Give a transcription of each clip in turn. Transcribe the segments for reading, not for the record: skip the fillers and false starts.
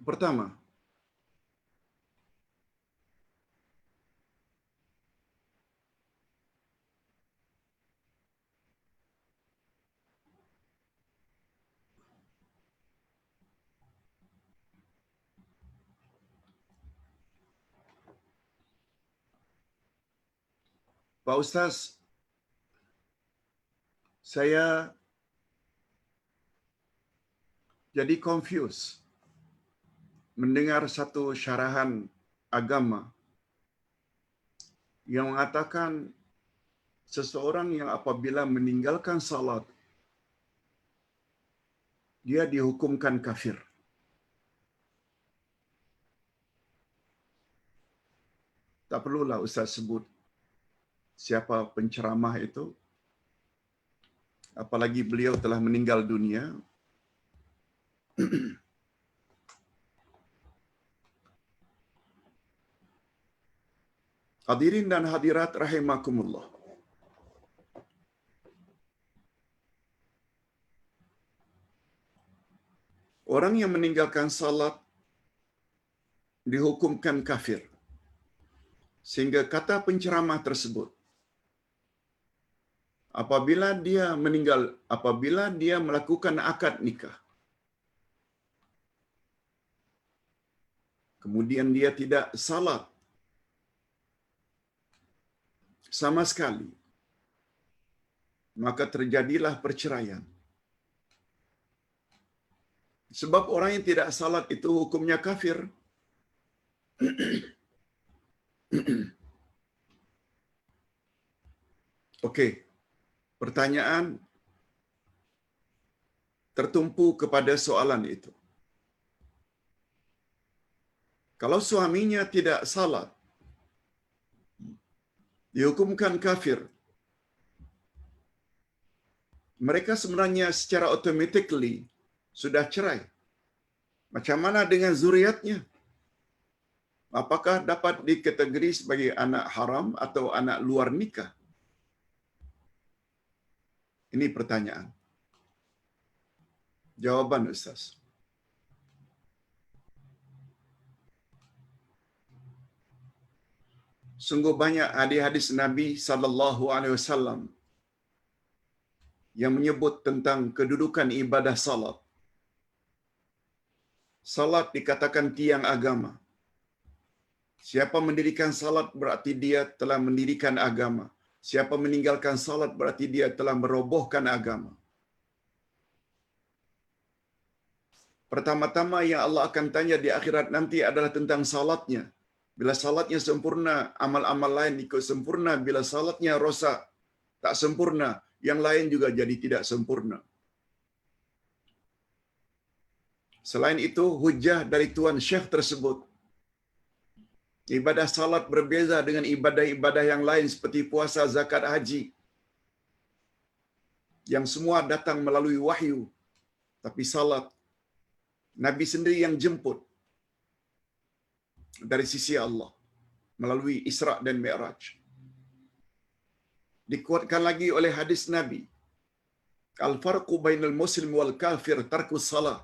Pertama, Pak Ustaz, saya jadi confused mendengar satu syarahan agama yang mengatakan seseorang yang apabila meninggalkan salat, dia dihukumkan kafir. Tak perlulah Ustaz sebut siapa penceramah itu, apalagi beliau telah meninggal dunia. Hadirin dan hadirat rahimakumullah. Orang yang meninggalkan salat dihukumkan kafir. Sehingga kata penceramah tersebut, apabila dia melakukan akad nikah, kemudian dia tidak salat sama sekali, maka terjadilah perceraian. Sebab orang yang tidak salat itu hukumnya kafir. Okey. Pertanyaan tertumpu kepada soalan itu. Kalau suaminya tidak salat, dihukumkan kafir, mereka sebenarnya secara automatically sudah cerai. Macam mana dengan zuriatnya? Apakah dapat dikategori sebagai anak haram atau anak luar nikah? Ini pertanyaan. Jawaban Ustaz. Sungguh banyak hadis-hadis Nabi sallallahu alaihi wasallam yang menyebut tentang kedudukan ibadah salat. Salat dikatakan tiang agama. Siapa mendirikan salat berarti dia telah mendirikan agama. Siapa meninggalkan salat berarti dia telah merobohkan agama. Pertama-tama yang Allah akan tanya di akhirat nanti adalah tentang salatnya. Bila salatnya sempurna, amal-amal lain ikut sempurna. Bila salatnya rosak, tak sempurna, yang lain juga jadi tidak sempurna. Selain itu, hujah dari Tuan Syekh tersebut, ibadah salat berbeza dengan ibadah-ibadah yang lain seperti puasa, zakat, haji, yang semua datang melalui wahyu. Tapi salat, Nabi sendiri yang jemput dari sisi Allah melalui Isra dan Mi'raj. Dikuatkan lagi oleh hadis Nabi, al-farqu bainal muslim wal kafir tarkus salah.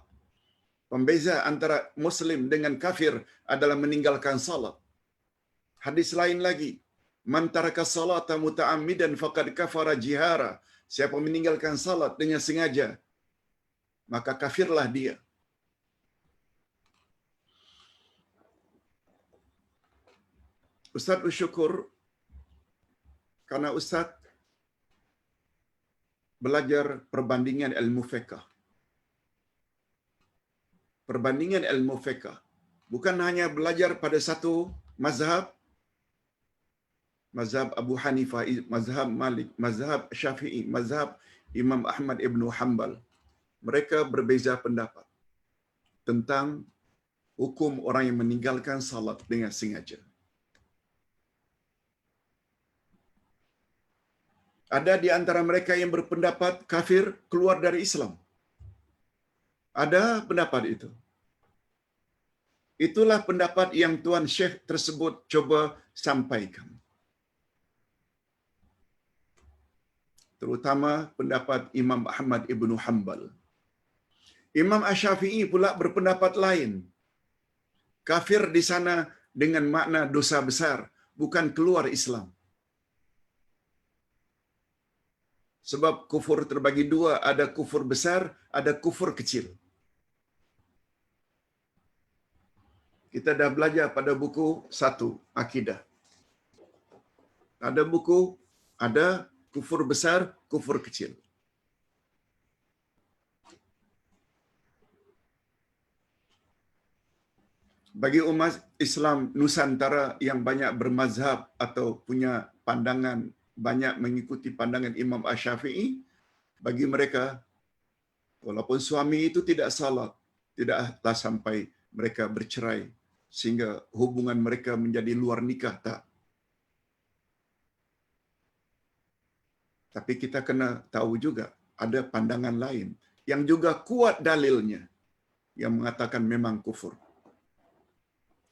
Pembeza antara muslim dengan kafir adalah meninggalkan salat. Hadis lain lagi, man taraka salata muta'ammidan faqad kafara jihara. Siapa meninggalkan salat dengan sengaja, maka kafirlah dia. Ustaz bersyukur karena Ustaz belajar perbandingan ilmu fiqh. Perbandingan ilmu fiqh. Bukan hanya belajar pada satu mazhab, mazhab Abu Hanifah, mazhab Malik, mazhab Syafi'i, mazhab Imam Ahmad Ibn Hanbal. Mereka berbeza pendapat tentang hukum orang yang meninggalkan salat dengan sengaja. Ada di antara mereka yang berpendapat kafir, keluar dari Islam. Ada pendapat itu. Itulah pendapat yang Tuan Syekh tersebut coba sampaikan. Terutama pendapat Imam Ahmad Ibn Hanbal. Imam Asy-Syafi'i pula berpendapat lain. Kafir di sana dengan makna dosa besar, bukan keluar Islam. Sebab kufur terbagi dua, ada kufur besar, ada kufur kecil. Kita dah belajar pada buku 1, Akidah. Ada buku, ada kufur besar, kufur kecil. Bagi umat Islam Nusantara yang banyak bermazhab atau punya pandangan, banyak mengikuti pandangan Imam Asy-Syafi'i, bagi mereka, walaupun suami itu tidak salat, tidaklah sampai mereka bercerai, sehingga hubungan mereka menjadi luar nikah, tak. Tapi kita kena tahu juga, ada pandangan lain, yang juga kuat dalilnya, yang mengatakan memang kufur.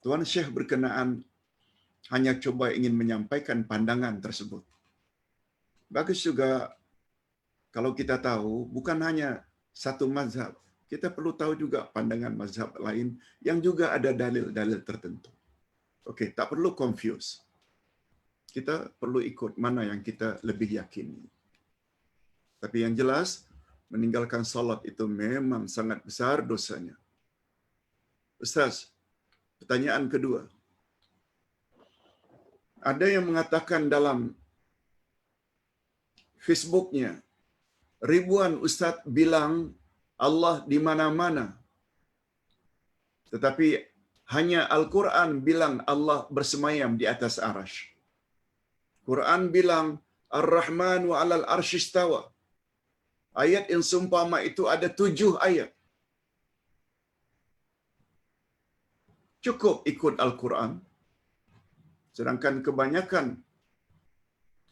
Tuan Syekh berkenaan hanya coba ingin menyampaikan pandangan tersebut. Bagus juga kalau kita tahu bukan hanya satu mazhab, kita perlu tahu juga pandangan mazhab lain yang juga ada dalil-dalil tertentu. Okey, tak perlu confuse. Kita perlu ikut mana yang kita lebih yakini. Tapi yang jelas, meninggalkan salat itu memang sangat besar dosanya. Ustaz, pertanyaan kedua. Ada yang mengatakan dalam Facebooknya, ribuan ustaz bilang Allah di mana-mana. Tetapi hanya Al-Quran bilang Allah bersemayam di atas arasy. Quran bilang Ar-Rahmanu 'alal arsy istawa. Ayat yang seumpama itu ada 7 ayat. Cukup ikut Al-Quran. Sedangkan kebanyakan,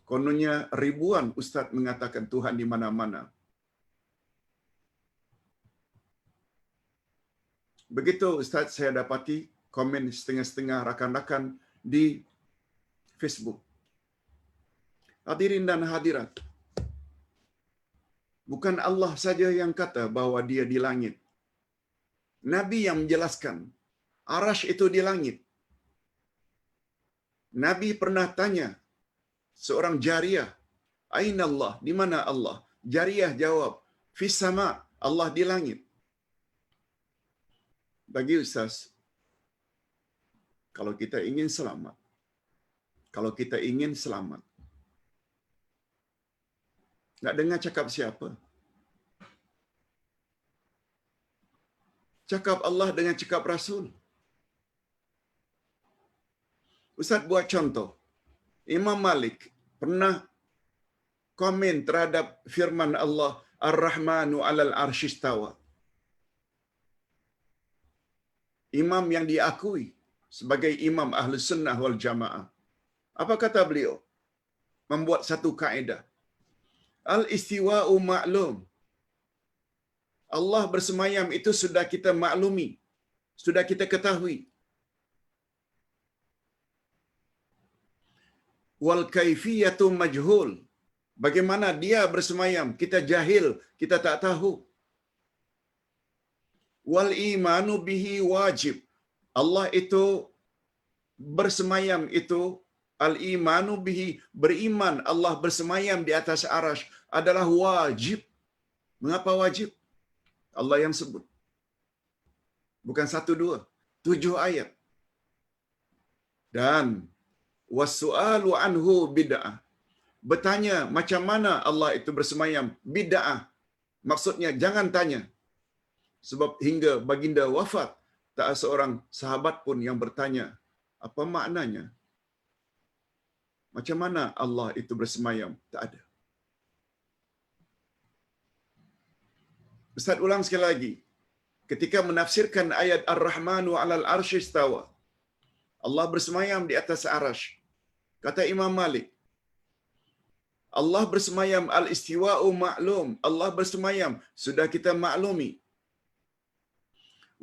kononnya ribuan ustaz mengatakan Tuhan di mana-mana. Begitu ustaz, saya dapati komen setengah-setengah rakan-rakan di Facebook. Hadirin dan hadirat, bukan Allah saja yang kata bahwa dia di langit. Nabi yang menjelaskan, arasy itu di langit. Nabi pernah tanya seorang jariyah, "Aina Allah?" Di mana Allah? Jariyah jawab, "Fis sama." Allah di langit. Bagi ustaz, kalau kita ingin selamat, nak dengar cakap siapa? Cakap Allah dengan cakap Rasul. Ustaz buat contoh. Imam Malik pernah komen terhadap firman Allah, Ar-Rahmanu 'alal arsy istawa. Imam yang diakui sebagai imam Ahlus Sunnah wal Jamaah. Apa kata beliau? Membuat satu kaedah. Al-istiwa'u ma'lum. Allah bersemayam itu sudah kita maklumi, sudah kita ketahui. Wal kaifiyatu majhul. Bagaimana dia bersemayam, kita jahil, kita tak tahu. Wal imanu bihi wajib. Allah itu bersemayam itu, al-imanu bihi, beriman Allah bersemayam di atas arasy adalah wajib. Mengapa wajib? Allah yang sebut. Bukan 1 2, 7 ayat. Dan wasu'alu anhu bid'ah. Bertanya macam mana Allah itu bersemayam, bid'ah. Maksudnya jangan tanya. Sebab hingga baginda wafat, tak ada seorang sahabat pun yang bertanya, apa maknanya? Macam mana Allah itu bersemayam? Tak ada. Ustaz ulang sekali lagi. Ketika menafsirkan ayat Ar-Rahmanu 'alal arsy istawa, Allah bersemayam di atas arasy. Kata Imam Malik, Allah bersemayam, al-istiwa'u ma'lum. Allah bersemayam, sudah kita maklumi.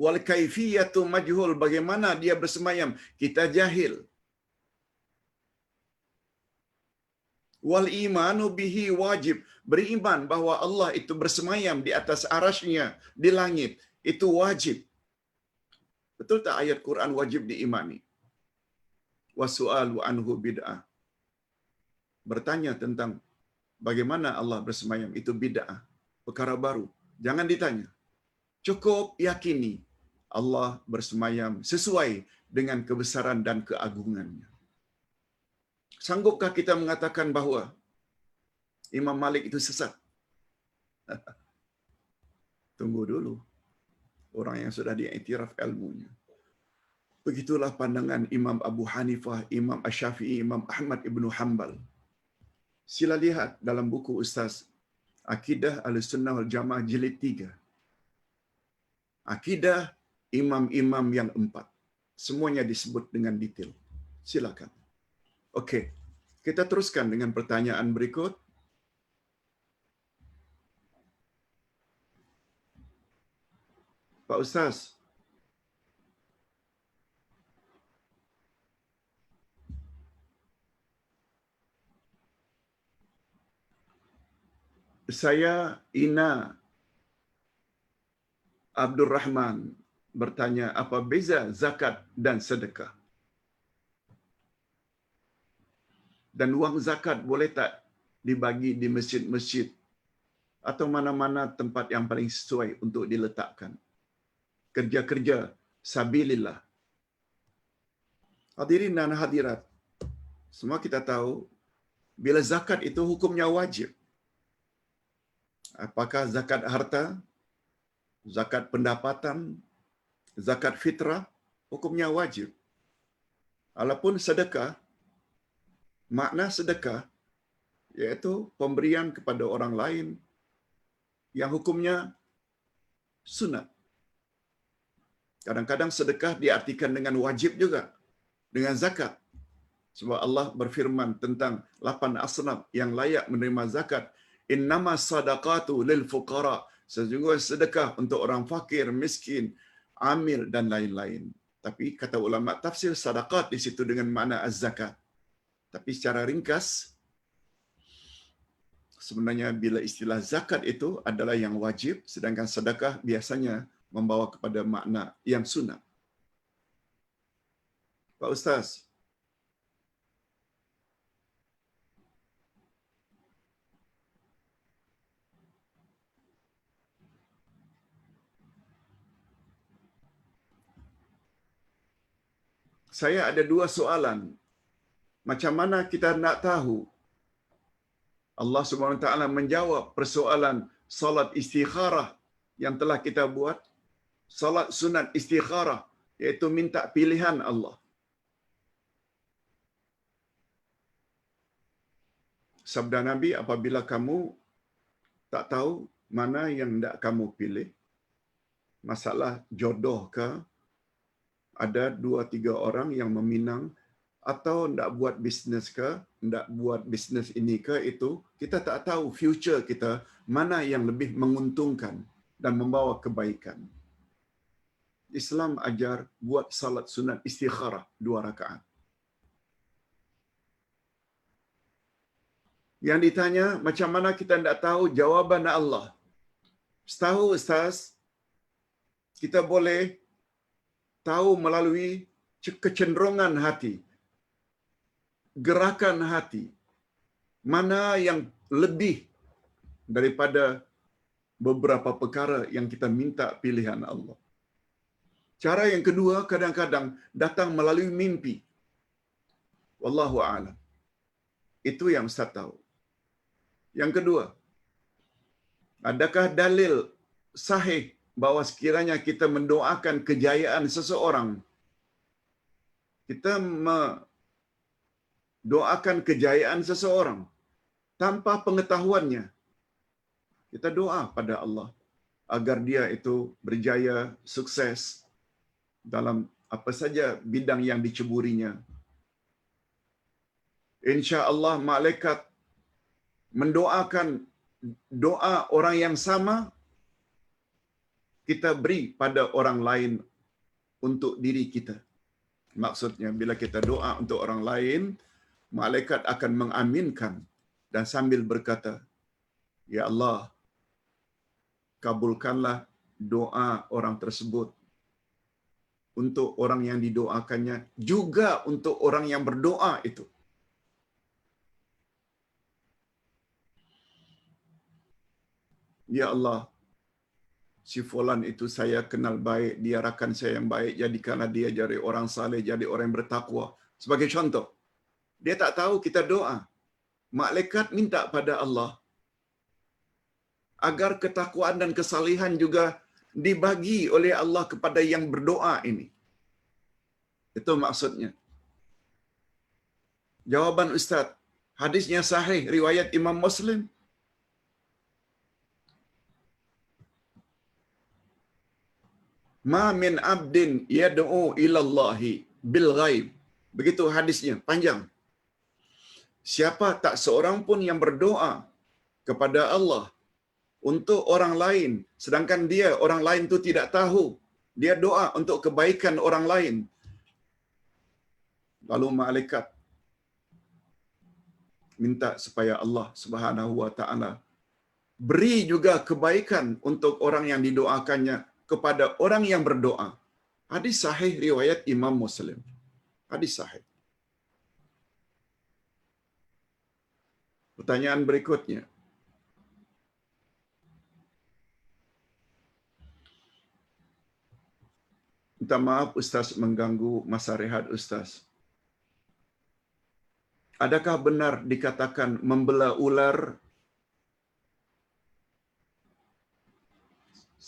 Wal kaifiyatu majhul, bagaimana dia bersemayam, kita jahil. Wal imanu bihi wajib, beriman bahawa Allah itu bersemayam di atas arasy-Nya di langit, itu wajib. Betul tak ayat Quran wajib diimani? Wasu'alu anhu bid'ah. Bertanya tentang bagaimana Allah bersemayam itu bid'ah, perkara baru. Jangan ditanya. Cukup yakini Allah bersemayam sesuai dengan kebesaran dan keagungannya. Sanggupkah kita mengatakan bahawa Imam Malik itu sesat? Tunggu dulu. Orang yang sudah diiktiraf ilmunya. Begitulah pandangan Imam Abu Hanifah, Imam Asy-Syafi'i, Imam Ahmad Ibnu Hanbal. Sila lihat dalam buku Ustaz Akidah Ahlussunnah wal Jamaah jilid 3. Akidah imam-imam yang 4. Semuanya disebut dengan detail. Silakan. Okey. Kita teruskan dengan pertanyaan berikut. Pak Ustaz, saya Ina Abdul Rahman bertanya, apa beza zakat dan sedekah? Dan wang zakat boleh tak dibagi di masjid-masjid atau mana-mana tempat yang paling sesuai untuk diletakkan? Kerja-kerja sabilillah. Hadirin dan hadirat, semua kita tahu bila zakat itu hukumnya wajib. Apakah zakat harta, zakat pendapatan, zakat fitrah, hukumnya wajib. Adapun sedekah, makna sedekah iaitu pemberian kepada orang lain yang hukumnya sunat. Kadang-kadang sedekah diartikan dengan wajib juga, dengan zakat. Sebab Allah berfirman tentang 8 asnaf yang layak menerima zakat. Innama sadaqatu lil fuqara. Sesungguhnya sedekah untuk orang fakir, miskin, amil dan lain-lain. Tapi kata ulama tafsir sadaqat di situ dengan makna az-zakat. Tapi secara ringkas, sebenarnya bila istilah zakat itu adalah yang wajib, sedangkan sedekah biasanya membawa kepada makna yang sunat. Pak Ustaz, saya ada 2 soalan. Macam mana kita nak tahu Allah Subhanahu Wa Taala menjawab persoalan salat istikharah yang telah kita buat? Salat sunat istikharah, iaitu minta pilihan Allah. Sabda Nabi, apabila kamu tak tahu mana yang hendak kamu pilih, masalah jodoh ke, ada 2-3 orang yang meminang, atau hendak buat bisnes ke, hendak buat bisnes ini ke itu, kita tak tahu future kita mana yang lebih menguntungkan dan membawa kebaikan. Islam ajar buat salat sunat istikharah 2 rakaat. Yang ditanya, macam mana kita hendak tahu jawaban Allah? Setahu Ustaz, kita boleh tahu melalui kecenderungan hati, gerakan hati, mana yang lebih daripada beberapa perkara yang kita minta pilihan Allah. Cara yang kedua kadang-kadang datang melalui mimpi. Wallahu a'lam. Itu yang Ustaz tahu. Yang kedua, adakah dalil sahih bahawa sekiranya kita mendoakan kejayaan seseorang, kita mendoakan kejayaan seseorang tanpa pengetahuannya, kita doa pada Allah agar dia itu berjaya, sukses dalam apa saja bidang yang diceburinya. Insya-Allah malaikat mendoakan doa orang yang sama kita beri pada orang lain untuk diri kita. Maksudnya bila kita doa untuk orang lain, malaikat akan mengaminkan dan sambil berkata, "Ya Allah, kabulkanlah doa orang tersebut untuk orang yang didoakannya, juga untuk orang yang berdoa itu. Ya Allah, si fulan itu saya kenal baik, dia rakan saya yang baik, jadikanlah dia jadi orang saleh, jadi orang yang bertakwa. Sebagai contoh, dia tak tahu kita doa. Malaikat minta pada Allah agar ketakwaan dan kesalihan juga dibagi oleh Allah kepada yang berdoa ini. Itu maksudnya. Jawaban Ustaz, hadisnya sahih, riwayat Imam Muslim. Ma min abdin yad'u ilallahi bil ghaib. Begitu hadisnya, panjang. Siapa tak seorang pun yang berdoa kepada Allah untuk orang lain, sedangkan dia orang lain itu tidak tahu. Dia doa untuk kebaikan orang lain. Lalu malaikat minta supaya Allah Subhanahu wa taala beri juga kebaikan untuk orang yang didoakannya kepada orang yang berdoa. Hadis sahih riwayat Imam Muslim. Hadis sahih. Pertanyaan berikutnya. Minta maaf Ustaz mengganggu masa rehat Ustaz. Adakah benar dikatakan membelah ular?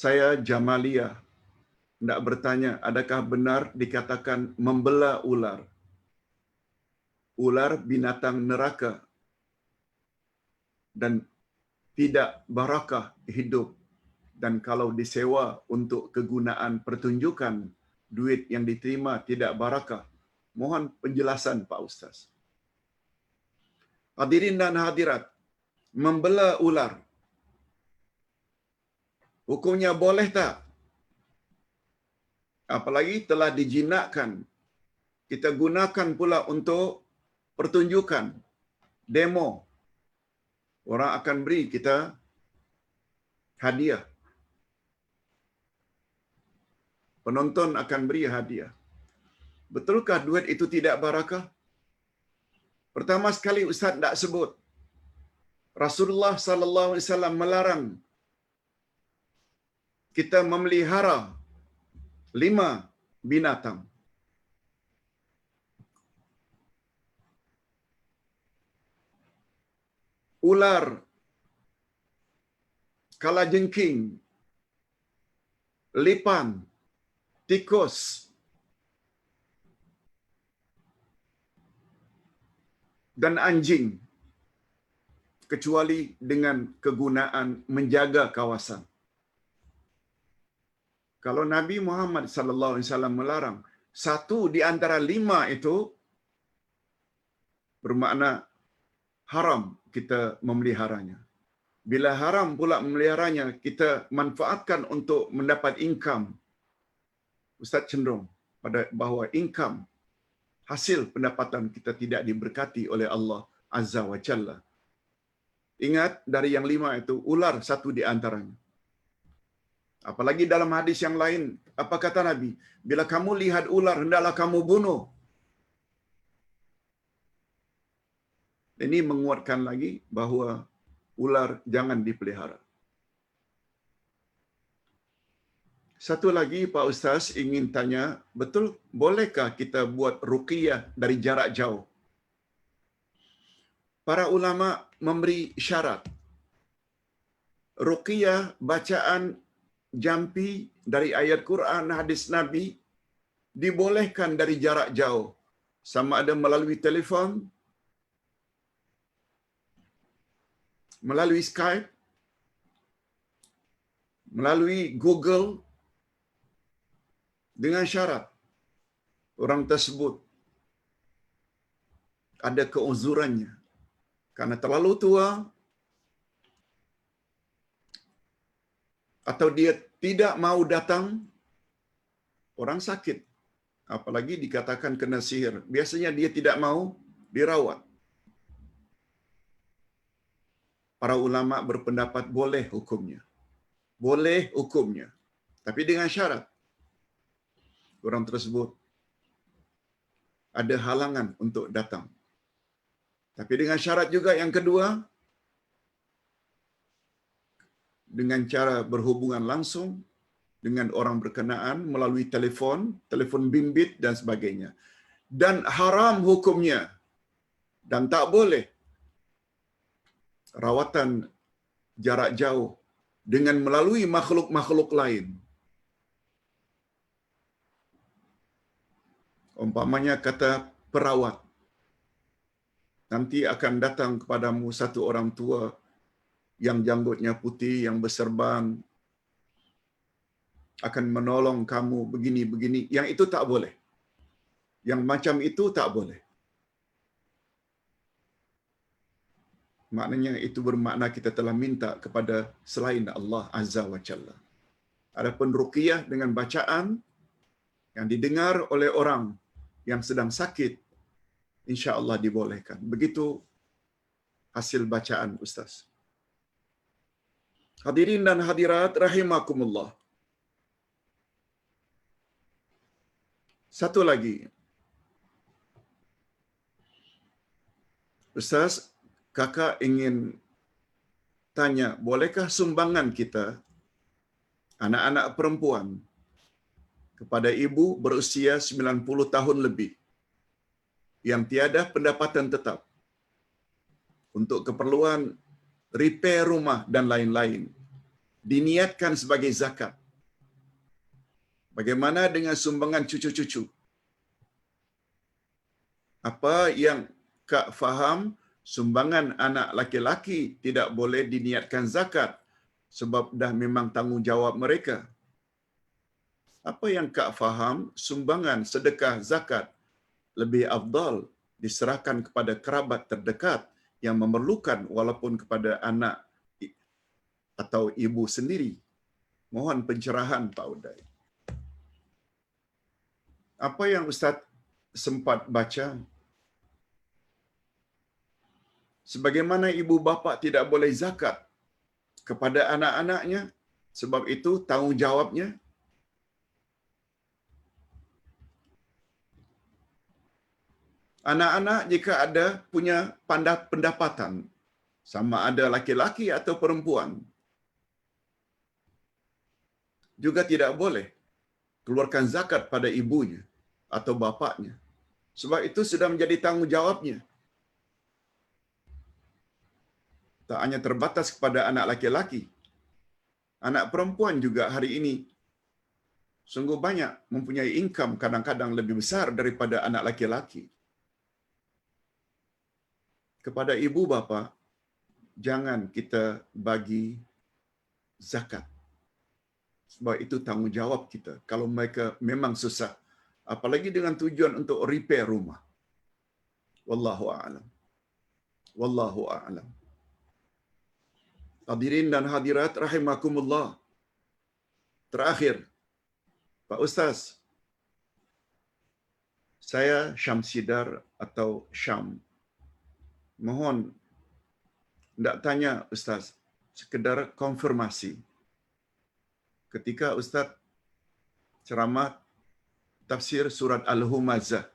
Saya Jamaliyah hendak bertanya, adakah benar dikatakan membelah ular? Ular binatang neraka dan tidak barakah hidup, dan kalau disewa untuk kegunaan pertunjukan, duit yang diterima tidak barakah. Mohon penjelasan Pak Ustaz. Hadirin dan hadirat, membelah ular, hukumnya boleh tak? Apalagi telah dijinakkan. Kita gunakan pula untuk pertunjukan, demo. Orang akan beri kita hadiah. Penonton akan beri hadiah. Betulkah duit itu tidak barakah? Pertama sekali Ustaz tak sebut. Rasulullah sallallahu alaihi wasallam melarang kita memelihara 5 binatang. Ular, kalajengking, lipan, tikus, dan anjing, kecuali dengan kegunaan menjaga kawasan. Kalau Nabi Muhammad sallallahu alaihi wasallam melarang satu di antara 5 itu, bermakna haram kita memeliharanya. Bila haram pula memeliharanya, kita manfaatkan untuk mendapat income. Ustaz cenderung pada bahawa income, hasil pendapatan kita tidak diberkati oleh Allah Azza wa Jalla. Ingat, dari yang 5 itu, ular satu di antaranya. Apalagi dalam hadis yang lain, apa kata Nabi? Bila kamu lihat ular, hendaklah kamu bunuh. Ini menguatkan lagi bahawa ular jangan dipelihara. Satu lagi Pak Ustaz ingin tanya, betul bolehkah kita buat ruqyah dari jarak jauh? Para ulama memberi syarat. Ruqyah bacaan jampi dari ayat Quran, hadis Nabi dibolehkan dari jarak jauh. Sama ada melalui telefon, melalui Skype, melalui Google, dengan syarat orang tersebut ada keuzurannya. Karena terlalu tua, atau dia tidak mau datang, orang sakit, apalagi dikatakan kena sihir. Biasanya dia tidak mau dirawat. Para ulama berpendapat boleh hukumnya. Boleh hukumnya. Tapi dengan syarat. orang tersebut ada halangan untuk datang. Tapi dengan syarat juga yang kedua, dengan cara berhubungan langsung dengan orang berkenaan melalui telefon bimbit dan sebagainya. Dan haram hukumnya dan tak boleh rawatan jarak jauh dengan melalui makhluk-makhluk lain. Umpamanya kata perawat, nanti akan datang kepadamu satu orang tua yang janggutnya putih, yang berserban, akan menolong kamu begini-begini. Yang itu tak boleh. Yang macam itu tak boleh. Maknanya itu bermakna kita telah minta kepada selain Allah Azza wa Jalla. Adapun ruqyah dengan bacaan yang didengar oleh orang yang sedang sakit, insya-Allah dibolehkan. Begitu hasil bacaan Ustaz. Hadirin dan hadirat rahimakumullah. Satu lagi. Ustaz, kakak ingin tanya, bolehkah sumbangan kita, anak-anak perempuan, kepada ibu berusia 90 tahun lebih, yang tiada pendapatan tetap, untuk keperluan repair rumah dan lain-lain, diniatkan sebagai zakat? Bagaimana dengan sumbangan cucu-cucu? Apa yang Kak faham, sumbangan anak laki-laki tidak boleh diniatkan zakat sebab dah memang tanggungjawab mereka. Apa yang Kak faham, sumbangan sedekah zakat lebih afdal diserahkan kepada kerabat terdekat yang memerlukan walaupun kepada anak atau ibu sendiri. Mohon pencerahan Pak Uday. Apa yang Ustaz sempat baca, sebagaimana ibu bapa tidak boleh zakat kepada anak-anaknya, sebab itu tanggungjawabnya. Anak-anak jika ada punya pendapatan, sama ada laki-laki atau perempuan, juga tidak boleh keluarkan zakat pada ibunya atau bapaknya. Sebab itu sudah menjadi tanggungjawabnya. Tak hanya terbatas kepada anak laki-laki. Anak perempuan juga hari ini sungguh banyak mempunyai income kadang-kadang lebih besar daripada anak laki-laki. Kepada ibu bapa, jangan kita bagi zakat. Sebab itu tanggungjawab kita. Kalau mereka memang susah. Apalagi dengan tujuan untuk repair rumah. Wallahu a'lam. Wallahu a'lam. Hadirin dan hadirat rahimakumullah. Terakhir, Pak Ustaz, saya Syamsidar atau Syam. Mohon tidak tanya Ustaz, sekedar konfirmasi. Ketika Ustaz ceramah tafsir surat Al-Humazah,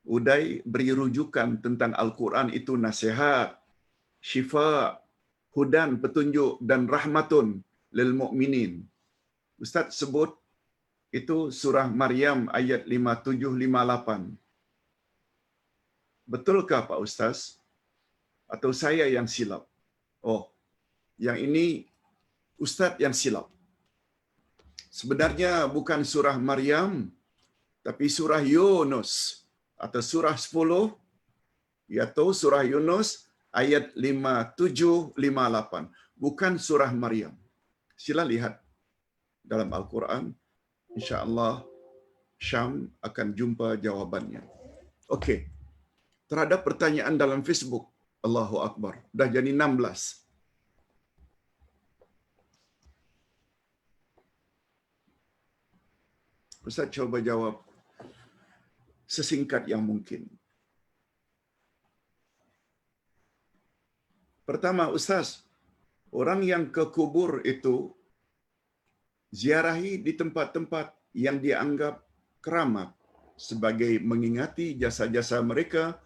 Uday beri rujukan tentang Al-Quran itu nasihat, syifa, hudan, petunjuk dan rahmatun lil mu'minin. Ustaz sebut itu surah Maryam ayat 57-58. Betulkah Pak Ustaz? Atau saya yang silap? Oh, yang ini Ustaz yang silap. Sebenarnya bukan surah Maryam, tapi surah Yunus atau surah 10, yaitu surah Yunus ayat 57-58. Bukan surah Maryam. Sila lihat dalam Al-Quran. InsyaAllah Syam akan jumpa jawabannya. Okey. Terhadap pertanyaan dalam Facebook, Allahu Akbar. Dah jadi 16. Ustaz coba jawab sesingkat yang mungkin. Pertama, Ustaz, orang yang ke kubur itu ziarahi di tempat-tempat yang dianggap keramat sebagai mengingati jasa-jasa mereka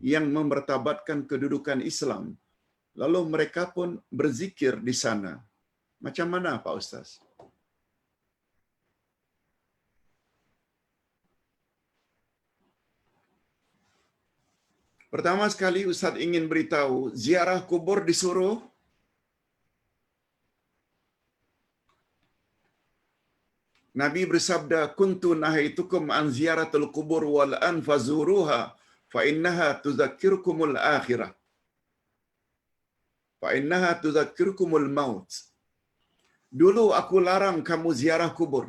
yang memartabatkan kedudukan Islam. Lalu mereka pun berzikir di sana. Macam mana Pak Ustaz? Pertama sekali Ustaz ingin beritahu, ziarah kubur disuruh. Nabi bersabda, "Kuntu nahaitukum an ziyaratul kubur wal an fazuruha fa innaha tudzakkirukumul akhirah. Fa innaha tudzakkirukumul maut." Dulu aku larang kamu ziarah kubur.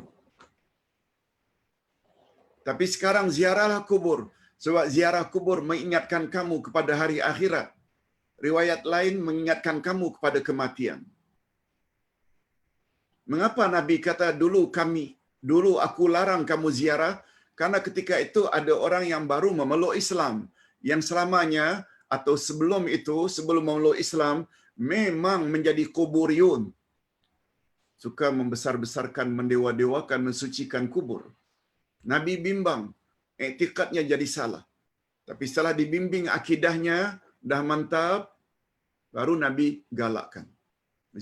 Tapi sekarang ziarahlah kubur. Sebab ziarah kubur mengingatkan kamu kepada hari akhirat. Riwayat lain mengingatkan kamu kepada kematian. Mengapa Nabi kata dulu aku larang kamu ziarah? Karena ketika itu ada orang yang baru memeluk Islam. Yang selamanya atau sebelum itu, sebelum memeluk Islam, memang menjadi kuburiyun. Suka membesar-besarkan, mendewa-dewakan, mensucikan kubur. Nabi bimbang, etikadnya jadi salah. Tapi setelah dibimbing akidahnya, dah mantap, baru Nabi galakkan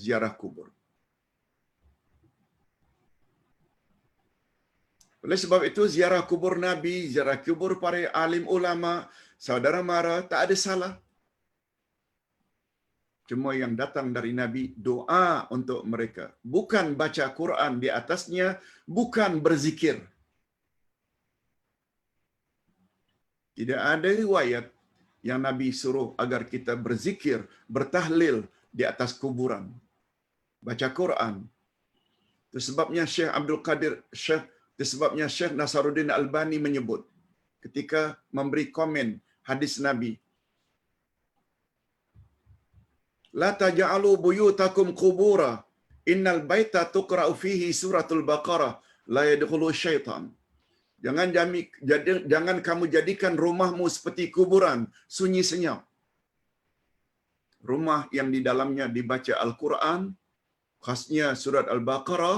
ziarah kubur. Oleh sebab itu, ziarah kubur Nabi, ziarah kubur para alim ulama, saudara mara, tak ada salah. Cuma yang datang dari Nabi, doa untuk mereka. Bukan baca Quran di atasnya, bukan berzikir. Tidak ada riwayat yang Nabi suruh agar kita berzikir, bertahlil di atas kuburan. Baca Quran. Itu sebabnya Syekh Abdul Qadir, itu sebabnya Syekh Nasaruddin Albani menyebut ketika memberi komen hadis Nabi, "La taj'alu buyutakum qubura, innal baita tuqra'u fihi suratul Baqarah, la yadkhulu syaitan." Jangan kamu jadikan rumahmu seperti kuburan, sunyi senyap. Rumah yang di dalamnya dibaca Al-Quran, khasnya surat Al-Baqarah,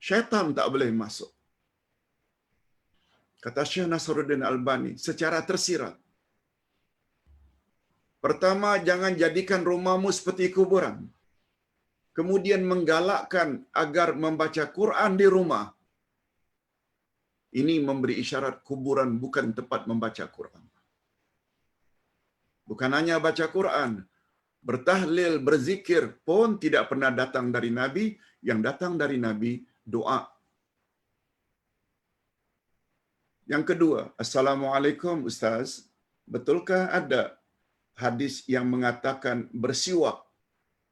syaitan tak boleh masuk. Kata Syekh Nasruddin Albani secara tersirat. Pertama, jangan jadikan rumahmu seperti kuburan. Kemudian menggalakkan agar membaca Quran di rumah. Ini memberi isyarat kuburan bukan tempat membaca Quran. Bukan hanya baca Quran, bertahlil, berzikir pun tidak pernah datang dari Nabi. Yang datang dari Nabi, doa. Yang kedua, Assalamualaikum Ustaz. Betulkah ada hadis yang mengatakan bersiwak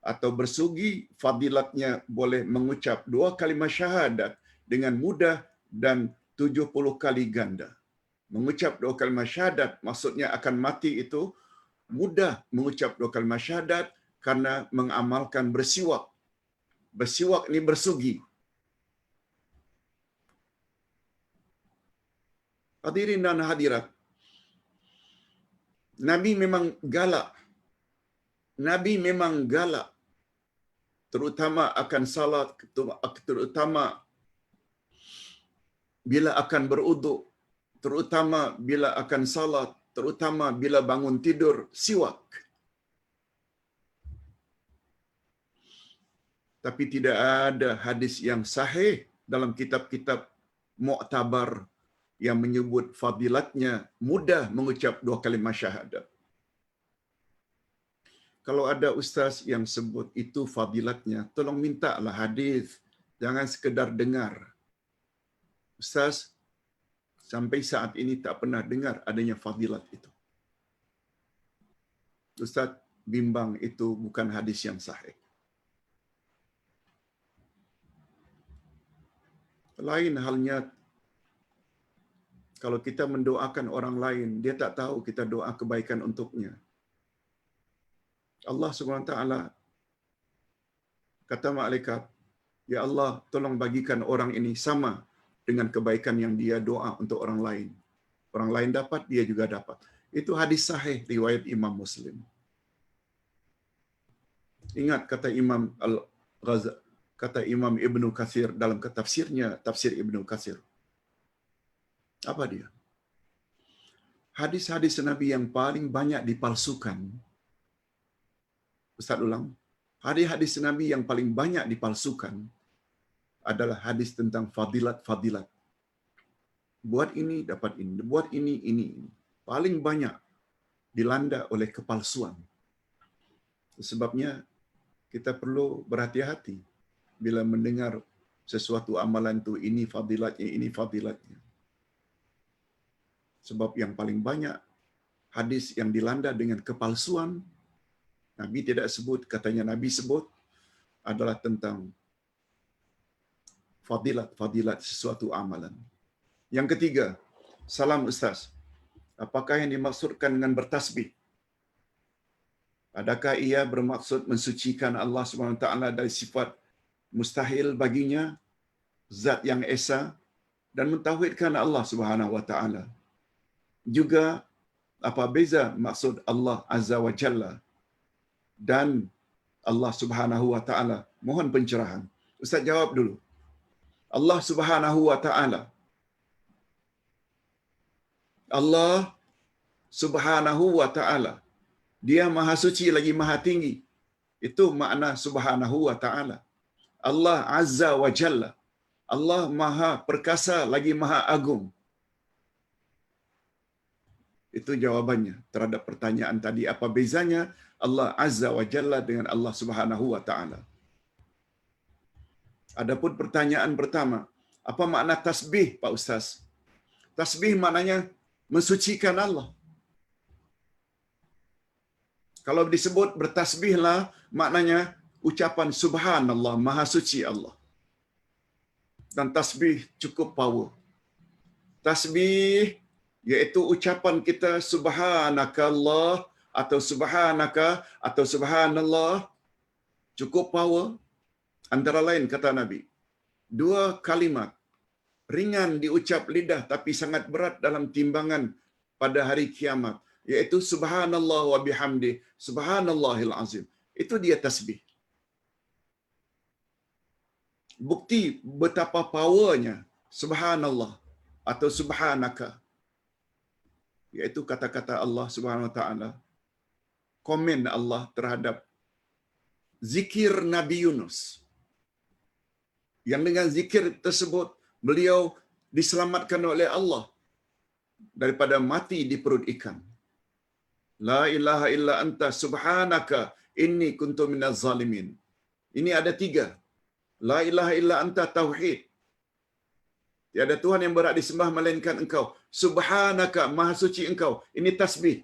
atau bersugi fadilatnya boleh mengucap 2 kalimah syahadat dengan mudah dan 70 kali ganda? Mengucap 2 kalimah syahadat maksudnya akan mati itu mudah mengucap 2 kalimah syahadat karena mengamalkan bersiwak. Bersiwak ini bersugi. Hadirin dan hadirat, Nabi memang galak. Nabi memang galak. Terutama akan salat, terutama bila akan beruduk, terutama bila akan salat, terutama bila bangun tidur, siwak. Tapi tidak ada hadis yang sahih dalam kitab-kitab mu'tabar yang menyebut fadilatnya mudah mengucap 2 kalimah syahadat. Kalau ada ustaz yang sebut itu fadilatnya, tolong mintalah hadis, jangan sekedar dengar. Ustaz sampai saat ini tak pernah dengar adanya fadilat itu. Ustaz bimbang itu bukan hadis yang sahih. Lain halnya kalau kita mendoakan orang lain, dia tak tahu kita doa kebaikan untuknya. Allah SWT kata malaikat, "Ya Allah, tolong bagikan orang ini sama dengan kebaikan yang dia doa untuk orang lain. Orang lain dapat, dia juga dapat." Itu hadis sahih riwayat Imam Muslim. Ingat kata Imam kata Imam Ibnu Katsir dalam tafsirnya, tafsir Ibnu Katsir. Apa dia? Hadis-hadis Nabi yang paling banyak dipalsukan. Ustaz ulang. Hadis-hadis Nabi yang paling banyak dipalsukan adalah hadis tentang fadilat-fadilat. Buat ini dapat ini, buat ini. Paling banyak dilanda oleh kepalsuan. Sebabnya kita perlu berhati-hati bila mendengar sesuatu amalan tu ini fadilatnya. Sebab yang paling banyak hadis yang dilanda dengan kepalsuan, Nabi tidak sebut, katanya Nabi sebut adalah tentang fadilat sesuatu amalan. Yang ketiga, salam Ustaz. Apakah yang dimaksudkan dengan bertasbih? Adakah ia bermaksud mensucikan Allah SWT dari sifat mustahil baginya, zat yang esa, dan mentauhidkan Allah SWT? Juga apa beza maksud Allah Azza wa Jalla dan Allah Subhanahu wa taala? Mohon pencerahan. Ustaz jawab dulu. Allah Subhanahu wa taala. Allah Subhanahu wa taala. Dia Maha Suci lagi Maha Tinggi. Itu makna Subhanahu wa taala. Allah Azza wa Jalla. Allah Maha Perkasa lagi Maha Agung. Itu jawabannya terhadap pertanyaan tadi. Apa bezanya Allah Azza wa Jalla dengan Allah Subhanahu wa taala? Adapun pertanyaan pertama, apa makna tasbih, Pak Ustaz? Tasbih maknanya mensucikan Allah. Kalau disebut bertasbihlah, maknanya ucapan subhanallah, maha suci Allah. Dan tasbih cukup power. Tasbih iaitu ucapan kita subhanakallah atau subhanaka atau subhanallah, cukup power. Antara lain kata Nabi, dua kalimat ringan diucap lidah tapi sangat berat dalam timbangan pada hari kiamat, iaitu subhanallah wa bihamdi, subhanallahil azim. Itu dia tasbih. Bukti betapa powernya subhanallah atau subhanaka, iaitu kata-kata Allah Subhanahu wa taala, komen Allah terhadap zikir Nabi Yunus. Yang dengan zikir tersebut beliau diselamatkan oleh Allah daripada mati di perut ikan. La ilaha illa anta subhanaka inni kuntu minaz zalimin. Ini ada tiga. La ilaha illa anta tauhid. Tiada Tuhan yang berhak disembah melainkan Engkau. Subhanaka, maha suci Engkau. Ini tasbih.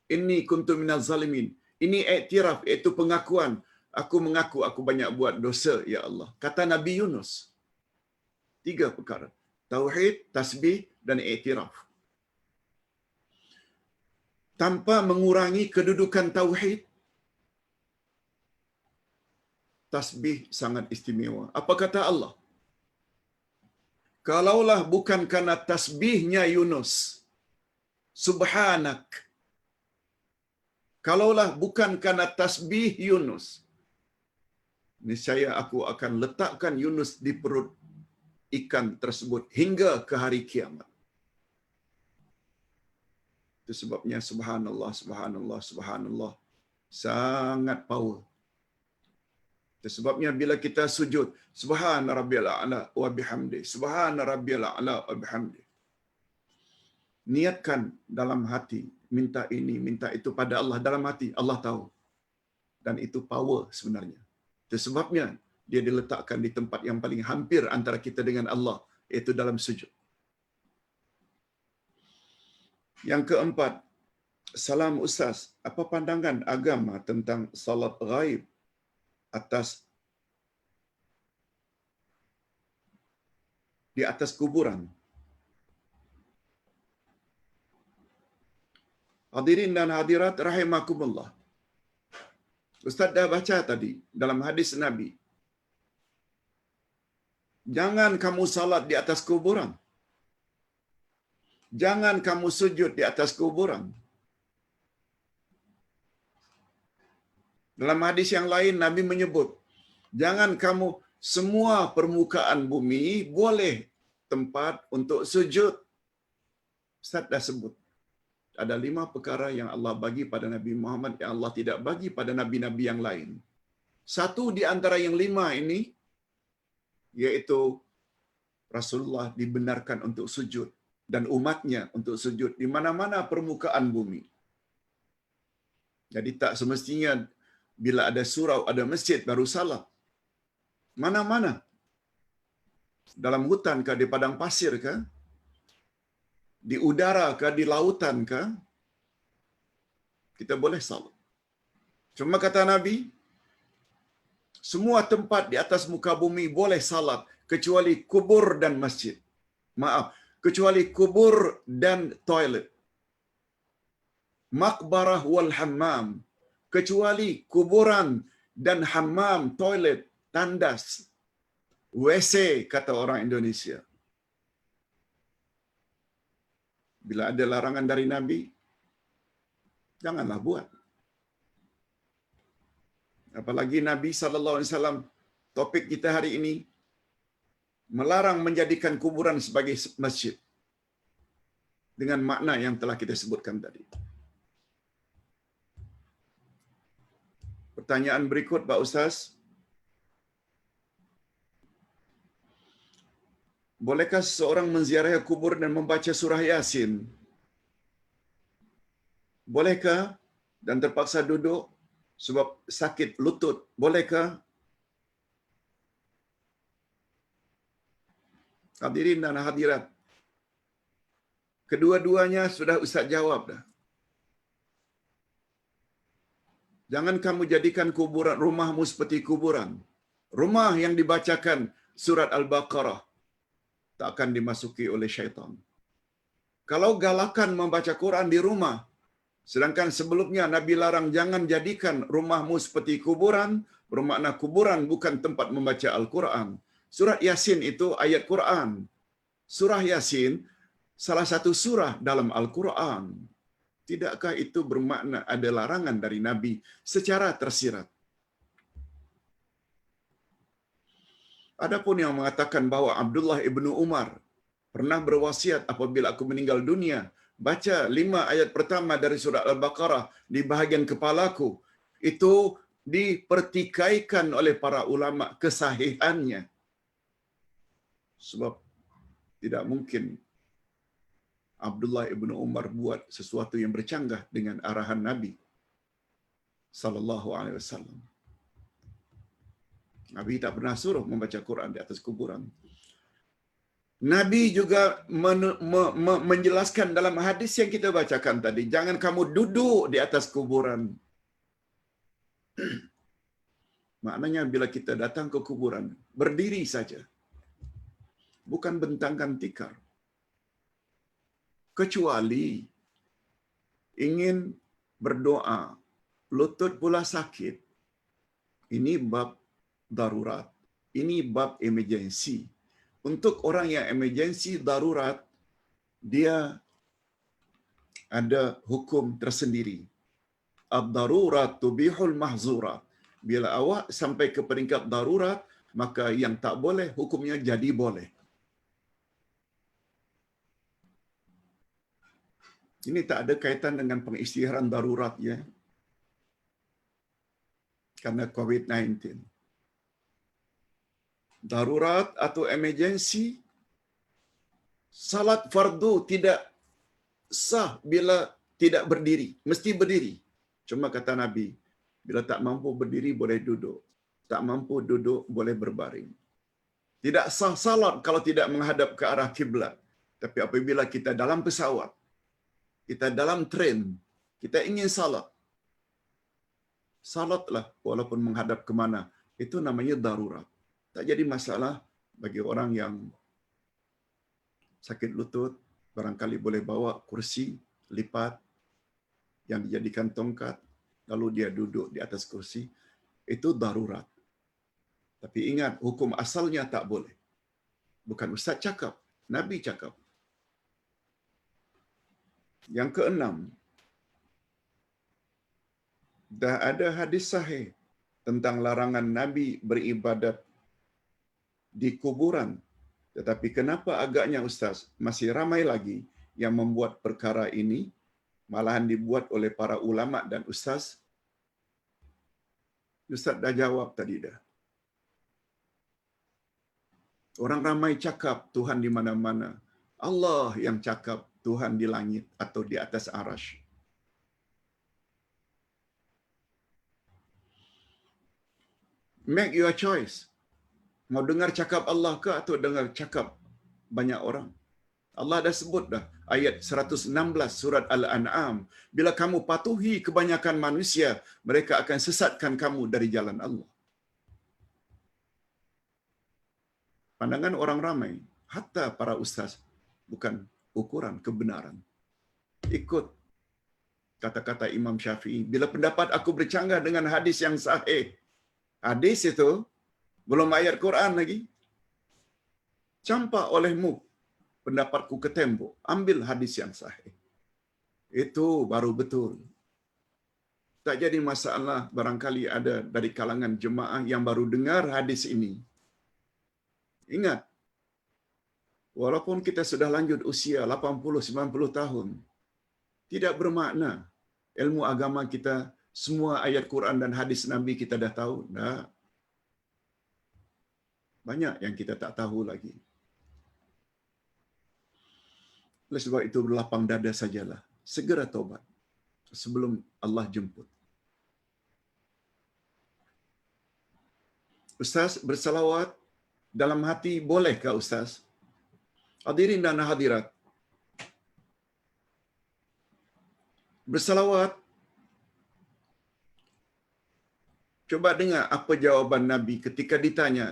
Inni kuntu minaz zalimin. Ini iktiraf, iaitu pengakuan. Aku mengaku aku banyak buat dosa, ya Allah. Kata Nabi Yunus. Tiga perkara. Tauhid, tasbih dan iktiraf. Tanpa mengurangi kedudukan tauhid, tasbih sangat istimewa. Apa kata Allah? Kalaulah bukan karena tasbihnya Yunus, subhanak. Kalaulah bukan karena tasbih Yunus, niscaya aku akan letakkan Yunus di perut ikan tersebut hingga ke hari kiamat. Itu sebabnya subhanallah, subhanallah, subhanallah sangat power. Itu sebabnya bila kita sujud, subhana rabbiyal a'la wa bihamdi, subhana rabbiyal a'la wa bihamdi. Niatkan dalam hati, minta ini, minta itu pada Allah dalam hati, Allah tahu. Dan itu power sebenarnya. Itu sebabnya dia diletakkan di tempat yang paling hampir antara kita dengan Allah, iaitu dalam sujud. Yang keempat, salam Ustaz, apa pandangan agama tentang salat ghaib di atas kuburan? Hadirin dan hadirat rahimakumullah. Ustaz dah baca tadi dalam hadis Nabi, jangan kamu salat di atas kuburan. Jangan kamu sujud di atas kuburan. Dalam hadis yang lain Nabi menyebut, jangan kamu, semua permukaan bumi boleh tempat untuk sujud. Ustaz dah sebut. Ada 5 perkara yang Allah bagi pada Nabi Muhammad yang Allah tidak bagi pada nabi-nabi yang lain. Satu di antara yang 5 ini, yaitu Rasulullah dibenarkan untuk sujud dan umatnya untuk sujud di mana-mana permukaan bumi. Jadi tak semestinya bila ada surau, ada masjid baru salat. Mana-mana. Dalam hutan kah, di padang pasir kah, di udara kah, di lautan kah, kita boleh salat. Cuma kata Nabi, semua tempat di atas muka bumi boleh salat kecuali kubur dan masjid. Maaf, kecuali kubur dan toilet. Maqbarah wal hammam, kecuali kuburan dan hammam, toilet, tandas, WC kata orang Indonesia. Bila ada larangan dari Nabi, janganlah buat. Apalagi Nabi SAW, topik kita hari ini, melarang menjadikan kuburan sebagai masjid. Dengan makna yang telah kita sebutkan tadi. Pertanyaan berikut Pak Ustaz. Bolehkah seseorang menziarahi kubur dan membaca surah Yasin? Bolehkah? Dan terpaksa duduk sebab sakit lutut. Bolehkah? Hadirin dan hadirat, kedua-duanya sudah Ustaz jawab dah. Jangan kamu jadikan kuburan rumahmu seperti kuburan. Rumah yang dibacakan surat Al-Baqarah tak akan dimasuki oleh syaitan. Kalau galakan membaca Quran di rumah, sedangkan sebelumnya Nabi larang jangan jadikan rumahmu seperti kuburan, bermakna kuburan bukan tempat membaca Al-Quran. Surat Yasin itu ayat Quran. Surah Yasin salah satu surah dalam Al-Quran. Tidakkah itu bermakna ada larangan dari Nabi secara tersirat? Adapun yang mengatakan bahawa Abdullah ibnu Umar pernah berwasiat apabila aku meninggal dunia, baca 5 ayat pertama dari surah Al-Baqarah di bahagian kepalaku, itu dipertikaikan oleh para ulama kesahihannya. Sebab tidak mungkin Abdullah ibnu Umar buat sesuatu yang bercanggah dengan arahan Nabi sallallahu alaihi wasallam. Nabi tak pernah suruh membaca Quran di atas kuburan. Nabi juga menjelaskan dalam hadis yang kita bacakan tadi, jangan kamu duduk di atas kuburan. Maknanya bila kita datang ke kuburan, berdiri saja. Bukan bentangkan tikar. Kecuali ingin berdoa, lutut pula sakit. Ini bab darurat. Ini bab emergency. Untuk orang yang emergency darurat, dia ada hukum tersendiri. Ad-darurat tubihul mahzurat. Bila awak sampai ke peringkat darurat, maka yang tak boleh hukumnya jadi boleh. Ini tak ada kaitan dengan pengisytiharan darurat ya. Karena COVID-19. Darurat atau emergency, salat fardu tidak sah bila tidak berdiri, mesti berdiri. Cuma kata Nabi, bila tak mampu berdiri boleh duduk, tak mampu duduk boleh berbaring. Tidak sah salat kalau tidak menghadap ke arah kiblat. Tapi apabila kita dalam pesawat, kita dalam tren, kita ingin salat, salatlah walaupun menghadap ke mana. Itu namanya darurat. Tak jadi masalah bagi orang yang sakit lutut, barangkali boleh bawa kursi lipat yang dijadikan tongkat, lalu dia duduk di atas kursi. Itu darurat. Tapi ingat, hukum asalnya tak boleh. Bukan Ustaz cakap, Nabi cakap. Yang keenam, dah ada hadis sahih tentang larangan Nabi beribadat di kuburan. Tetapi kenapa agaknya Ustaz masih ramai lagi yang membuat perkara ini, malahan dibuat oleh para ulama dan ustaz. Ustaz dah jawab tadi dah. Orang ramai cakap Tuhan di mana-mana. Allah yang cakap Tuhan di langit atau di atas arasy. Make your choice. Mau dengar cakap Allah ke atau dengar cakap banyak orang? Allah dah sebut dah ayat 116 surat Al-An'am. Bila kamu patuhi kebanyakan manusia, mereka akan sesatkan kamu dari jalan Allah. Pandangan orang ramai, hatta para ustaz, bukan ukuran kebenaran. Ikut kata-kata Imam Syafi'i, bila pendapat aku bercanggah dengan hadis yang sahih. Hadis itu belum ayat Quran lagi. Campak olehmu pendapatku ke tembok, ambil hadis yang sahih. Itu baru betul. Tak jadi masalah barangkali ada dari kalangan jemaah yang baru dengar hadis ini. Ingat, walaupun kita sudah lanjut usia 80-90 tahun, tidak bermakna ilmu agama kita, semua ayat Quran dan hadis Nabi kita dah tahu. Dah. Banyak yang kita tak tahu lagi. Oleh sebab itu berlapang dada sajalah. Segera taubat sebelum Allah jemput. Ustaz, bersalawat dalam hati bolehkah Ustaz? Hadirin dan hadirat, bersalawat, coba dengar apa jawaban Nabi ketika ditanya,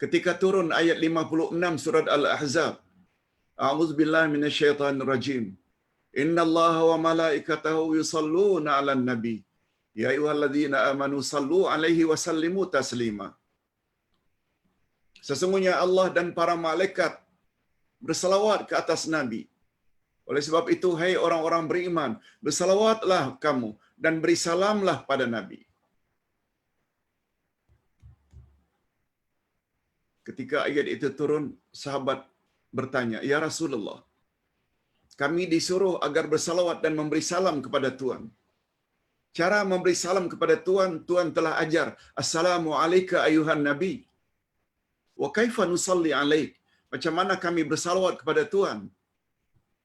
ketika turun ayat 56 surat Al-Ahzab. A'udzubillahi minasyaitonirrajim. Innallaha wa malaikatahu yusalluna 'alan nabi. Ya ayyuhalladzina amanu sallu 'alaihi wa sallimu taslima. Sesungguhnya Allah dan para malaikat bersalawat ke atas Nabi. Oleh sebab itu, hai orang-orang beriman, bersalawatlah kamu dan beri salamlah pada Nabi. Ketika ayat itu turun, sahabat bertanya, "Ya Rasulullah, kami disuruh agar bersalawat dan memberi salam kepada Tuhan. Cara memberi salam kepada Tuhan, Tuhan telah ajar, Assalamu alayka ayuhan Nabi. Wa kaifa nusalli alaik?" Macam mana kami bersalawat kepada Tuhan?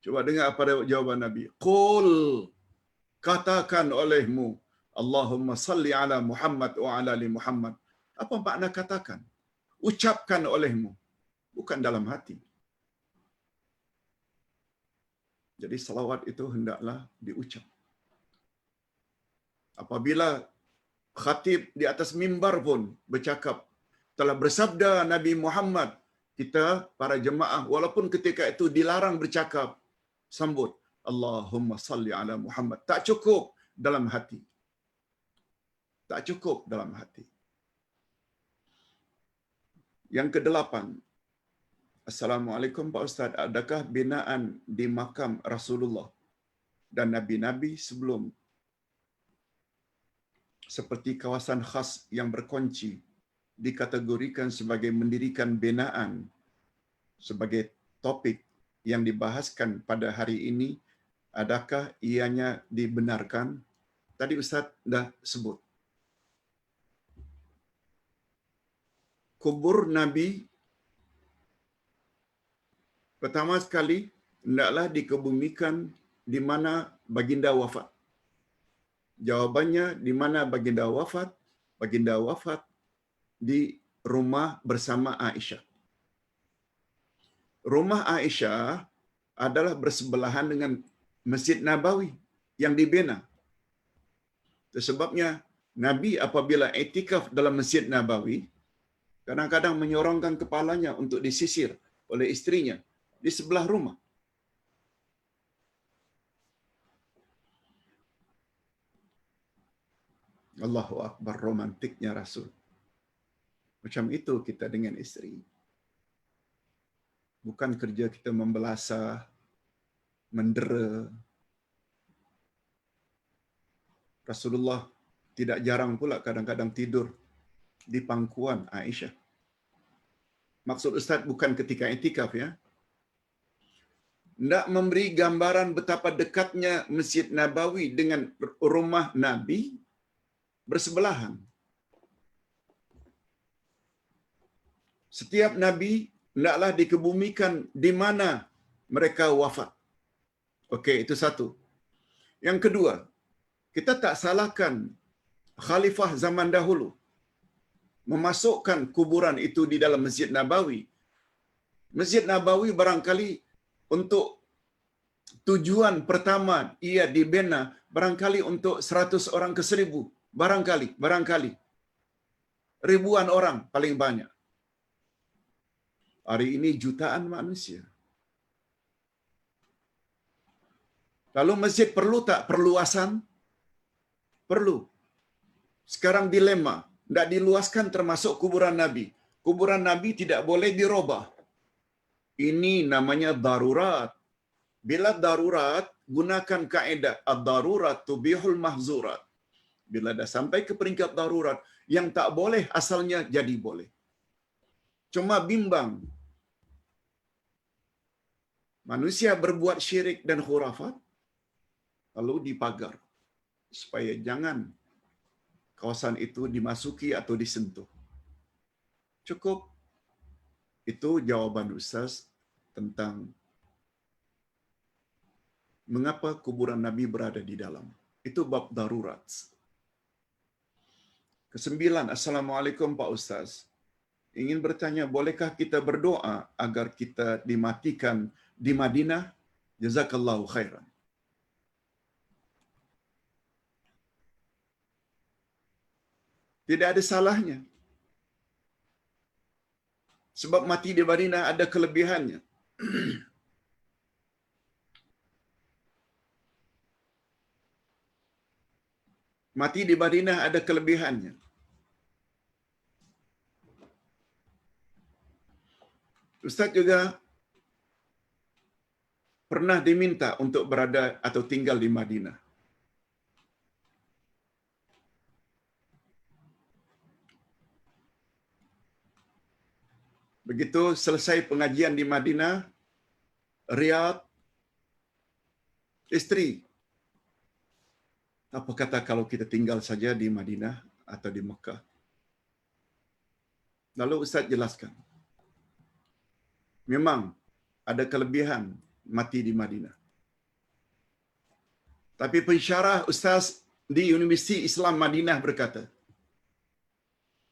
Coba dengar apa jawaban Nabi. Qul, katakan olehmu, Allahumma salli ala Muhammad wa ala ali Muhammad. Apa makna katakan? Ucapkan olehmu, bukan dalam hati. Jadi salawat itu hendaklah diucap. Apabila khatib di atas mimbar pun bercakap, telah bersabda Nabi Muhammad, kita para jemaah walaupun ketika itu dilarang bercakap, sambut Allahumma salli ala Muhammad. Tak cukup dalam hati. Tak cukup dalam hati. Yang kedelapan, Assalamualaikum Pak Ustaz, adakah binaan di makam Rasulullah dan Nabi-Nabi sebelum seperti kawasan khas yang berkunci dikategorikan sebagai mendirikan binaan sebagai topik yang dibahaskan pada hari ini, adakah ianya dibenarkan? Tadi Ustaz dah sebut. Kubur Nabi pertama sekali hendaklah dikebumikan di mana baginda wafat. Jawabannya, di mana baginda wafat? Baginda wafat di rumah bersama Aisyah. Rumah Aisyah adalah bersebelahan dengan Masjid Nabawi yang dibina. Sebabnya Nabi apabila iktikaf dalam Masjid Nabawi, kadang-kadang menyorongkan kepalanya untuk disisir oleh istrinya di sebelah rumah. Allahu Akbar, romantiknya Rasul. Macam itu kita dengan isteri. Bukan kerja kita membelasah, mendera. Rasulullah tidak jarang pula kadang-kadang tidur di pangkuan Aisyah. Maksud Ustaz bukan ketika iktikaf ya. Tidak memberi gambaran betapa dekatnya Masjid Nabawi dengan rumah Nabi bersebelahan. Setiap Nabi hendaklah dikebumikan di mana mereka wafat. Okey, itu satu. Yang kedua, kita tak salahkan khalifah zaman dahulu memasukkan kuburan itu di dalam Masjid Nabawi. Masjid Nabawi barangkali untuk tujuan pertama ia dibina barangkali untuk 100 orang ke 1000. Barangkali. Ribuan orang paling banyak. Hari ini jutaan manusia. Lalu masjid perlu tak perluasan? Perlu. Sekarang dilema, tidak diluaskan termasuk kuburan Nabi. Kuburan Nabi tidak boleh dirubah. Ini namanya darurat. Bila darurat, gunakan kaedah ad-darurat tubihul mahzurat. Bila dah sampai ke peringkat darurat, yang tak boleh asalnya jadi boleh. Cuma bimbang. Manusia berbuat syirik dan khurafat, lalu dipagar. Supaya jangan kawasan itu dimasuki atau disentuh. Cukup. Itu jawaban Ustaz tentang mengapa kuburan Nabi berada di dalam. Itu bab darurat. Kesembilan, Assalamualaikum Pak Ustaz. Ingin bertanya, bolehkah kita berdoa agar kita dimatikan di Madinah? Jazakallahu khairan. Tidak ada salahnya. Sebab mati di Madinah ada kelebihannya. Mati di Madinah ada kelebihannya. Ustaz juga pernah diminta untuk berada atau tinggal di Madinah. Begitu selesai pengajian di Madinah, Riyadh, istri, apa kata kalau kita tinggal saja di Madinah atau di Mekah? Lalu Ustaz jelaskan. Memang ada kelebihan mati di Madinah. Tapi pensyarah Ustaz di Universiti Islam Madinah berkata,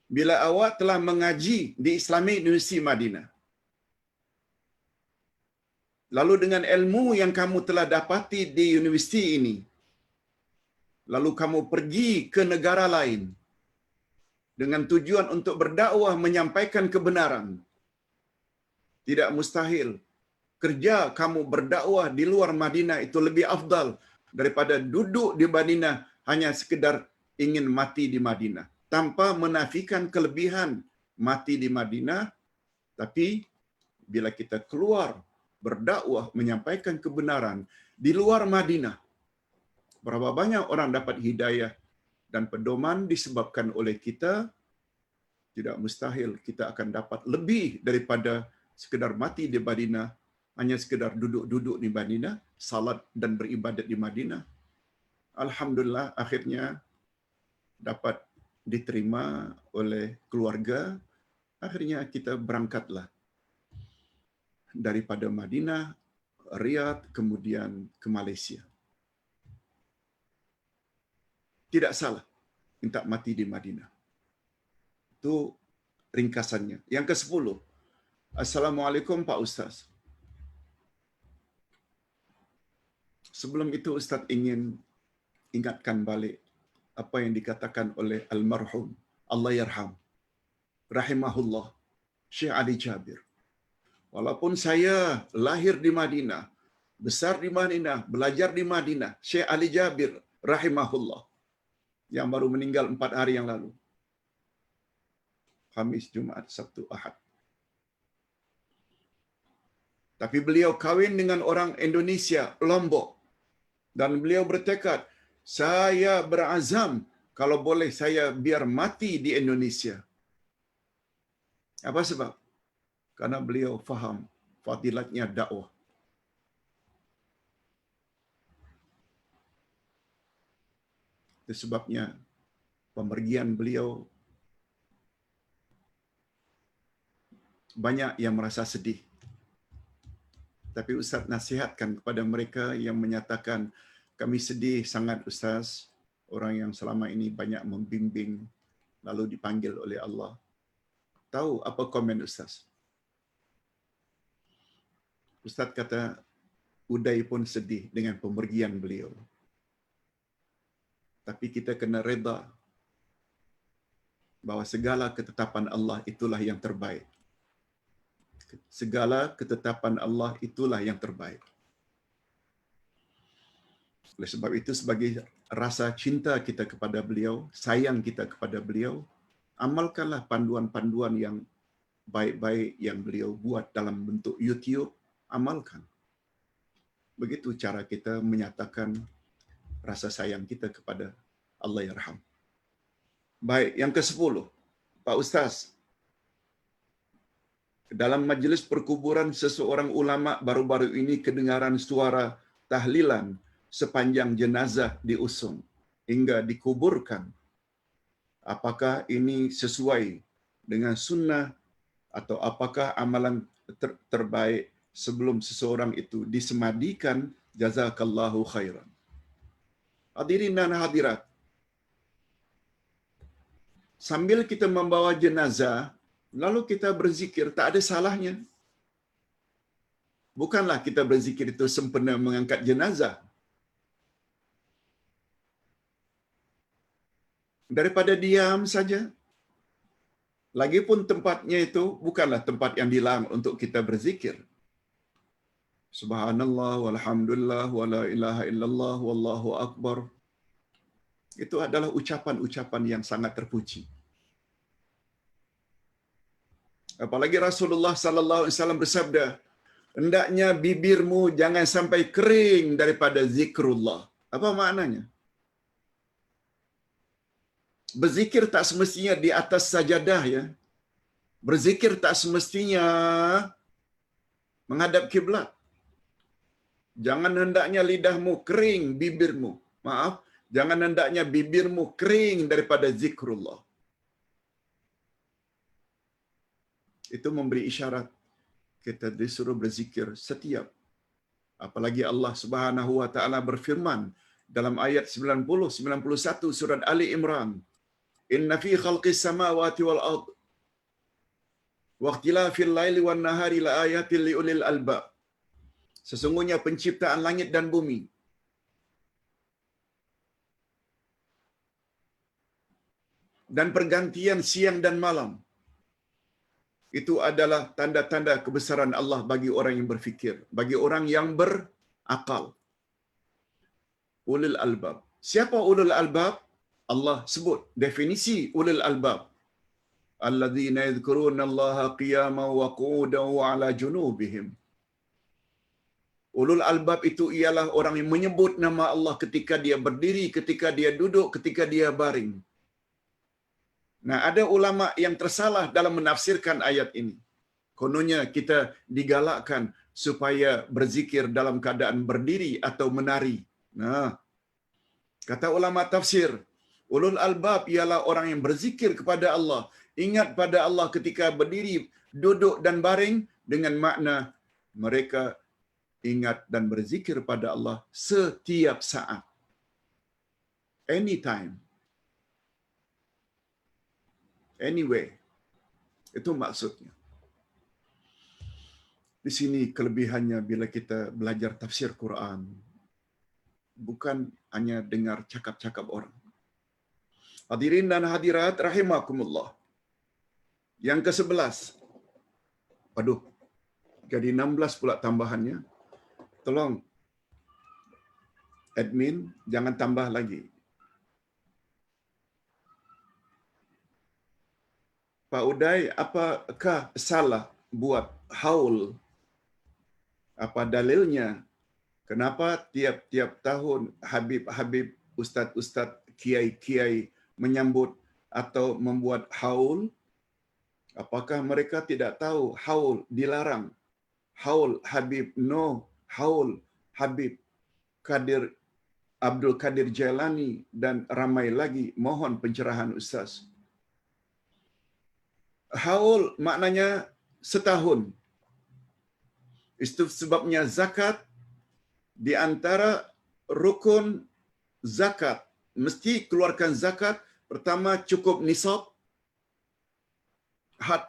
bila awak telah mengaji di Islamic University Madinah, lalu dengan ilmu yang kamu telah dapati di universiti ini, lalu kamu pergi ke negara lain dengan tujuan untuk berdakwah menyampaikan kebenaran, tidak mustahil kerja kamu berdakwah di luar Madinah itu lebih afdal daripada duduk di Madinah hanya sekedar ingin mati di Madinah. Tanpa menafikan kelebihan mati di Madinah, tapi bila kita keluar berdakwah menyampaikan kebenaran di luar Madinah, berapa banyak orang dapat hidayah dan pedoman disebabkan oleh kita, tidak mustahil kita akan dapat lebih daripada sekedar mati di Madinah, hanya sekedar duduk-duduk di Madinah, salat dan beribadat di Madinah. Alhamdulillah akhirnya dapat diterima oleh keluarga. Akhirnya kita berangkatlah daripada Madinah, Riyadh, kemudian ke Malaysia. Tidak salah minta mati di Madinah. Itu ringkasannya. Yang ke-10. Assalamualaikum Pak Ustaz. Sebelum itu Ustaz ingin ingatkan balik apa yang dikatakan oleh almarhum, Allah yarham, rahimahullah, Syekh Ali Jabir. Walaupun saya lahir di Madinah, besar di Madinah, belajar di Madinah, Syekh Ali Jabir rahimahullah yang baru meninggal 4 hari yang lalu. Khamis, Jumaat, Sabtu, Ahad. Tapi beliau kahwin dengan orang Indonesia, Lombok. Dan beliau bertekad, saya berazam kalau boleh saya biar mati di Indonesia. Apa sebab? Karena beliau faham fadilatnya dakwah. Itu sebabnya pemergian beliau banyak yang merasa sedih. Tapi Ustaz nasihatkan kepada mereka yang menyatakan, kami sedih sangat Ustaz, orang yang selama ini banyak membimbing lalu dipanggil oleh Allah. Tahu apa komen Ustaz? Ustaz kata, Uday pun sedih dengan pemergian beliau. Tapi kita kena reda bahawa segala ketetapan Allah itulah yang terbaik. Segala ketetapan Allah itulah yang terbaik. Oleh sebab itu, sebagai rasa cinta kita kepada beliau, sayang kita kepada beliau, amalkanlah panduan-panduan yang baik-baik yang beliau buat dalam bentuk YouTube, amalkan. Begitu cara kita menyatakan rasa sayang kita kepada Allah Yarham. Baik, yang ke-10. Pak Ustaz, dalam majlis perkuburan seseorang ulama baru-baru ini kedengaran suara tahlilan sepanjang jenazah diusung hingga dikuburkan. Apakah ini sesuai dengan sunnah atau apakah amalan terbaik sebelum seseorang itu disemadikan? Jazakallahu khairan. Hadirin dan hadirat, sambil kita membawa jenazah, lalu kita berzikir, tak ada salahnya. Bukanlah kita berzikir itu sempena mengangkat jenazah. Daripada diam saja. Lagipun tempatnya itu bukanlah tempat yang dilarang untuk kita berzikir. Subhanallah, walhamdulillah, wala ilaha illallah, wallahu akbar. Itu adalah ucapan-ucapan yang sangat terpuji. Apalagi Rasulullah sallallahu alaihi wasallam bersabda, hendaknya bibirmu jangan sampai kering daripada zikrullah. Apa maknanya? Berzikir tak semestinya di atas sajadah, ya. Berzikir tak semestinya menghadap kiblat. Jangan hendaknya lidahmu kering, bibirmu. Maaf, jangan hendaknya bibirmu kering daripada zikrullah. Itu memberi isyarat kita disuruh berzikir setiap. Apalagi Allah Subhanahu wa taala berfirman dalam ayat 90-91 surat Ali Imran, "Inna fi khalqis samawati wal ard wa ikhtilafil laili wan nahari laayatil liulil albab." Sesungguhnya penciptaan langit dan bumi dan pergantian siang dan malam itu adalah tanda-tanda kebesaran Allah bagi orang yang berfikir, bagi orang yang berakal. Ulul albab. Siapa ulul albab? Allah sebut definisi ulul albab. Alladzina yadhkuruna Allaha qiyaman wa qu'udan wa 'ala junubihim. Ulul albab itu ialah orang yang menyebut nama Allah ketika dia berdiri, ketika dia duduk, ketika dia baring. Nah, ada ulama yang tersalah dalam menafsirkan ayat ini. Kononnya kita digalakkan supaya berzikir dalam keadaan berdiri atau menari. Nah, kata ulama tafsir, ulul albab ialah orang yang berzikir kepada Allah, ingat pada Allah ketika berdiri, duduk dan baring, dengan makna mereka ingat dan berzikir pada Allah setiap saat. Anytime. Anyway. Itu maksudnya. Di sini kelebihannya bila kita belajar tafsir Quran. Bukan hanya dengar cakap-cakap orang. Hadirin dan hadirat rahimakumullah. Yang ke-11. Aduh, jadi 16 pula tambahannya. Tolong, admin, jangan tambah lagi. Pak Uday, apakah salah buat haul? Apa dalilnya? Kenapa tiap-tiap tahun Habib-Habib, Ustaz-Ustaz, Kiai-Kiai menyambut atau membuat haul? Apakah mereka tidak tahu haul dilarang? Haul Habib no, haul Habib Kadir Abdul Qadir Jailani dan ramai lagi. Mohon pencerahan Ustaz. Haul maknanya setahun. Itu sebabnya zakat di antara rukun zakat. Mesti keluarkan zakat. Pertama cukup nisab. Had.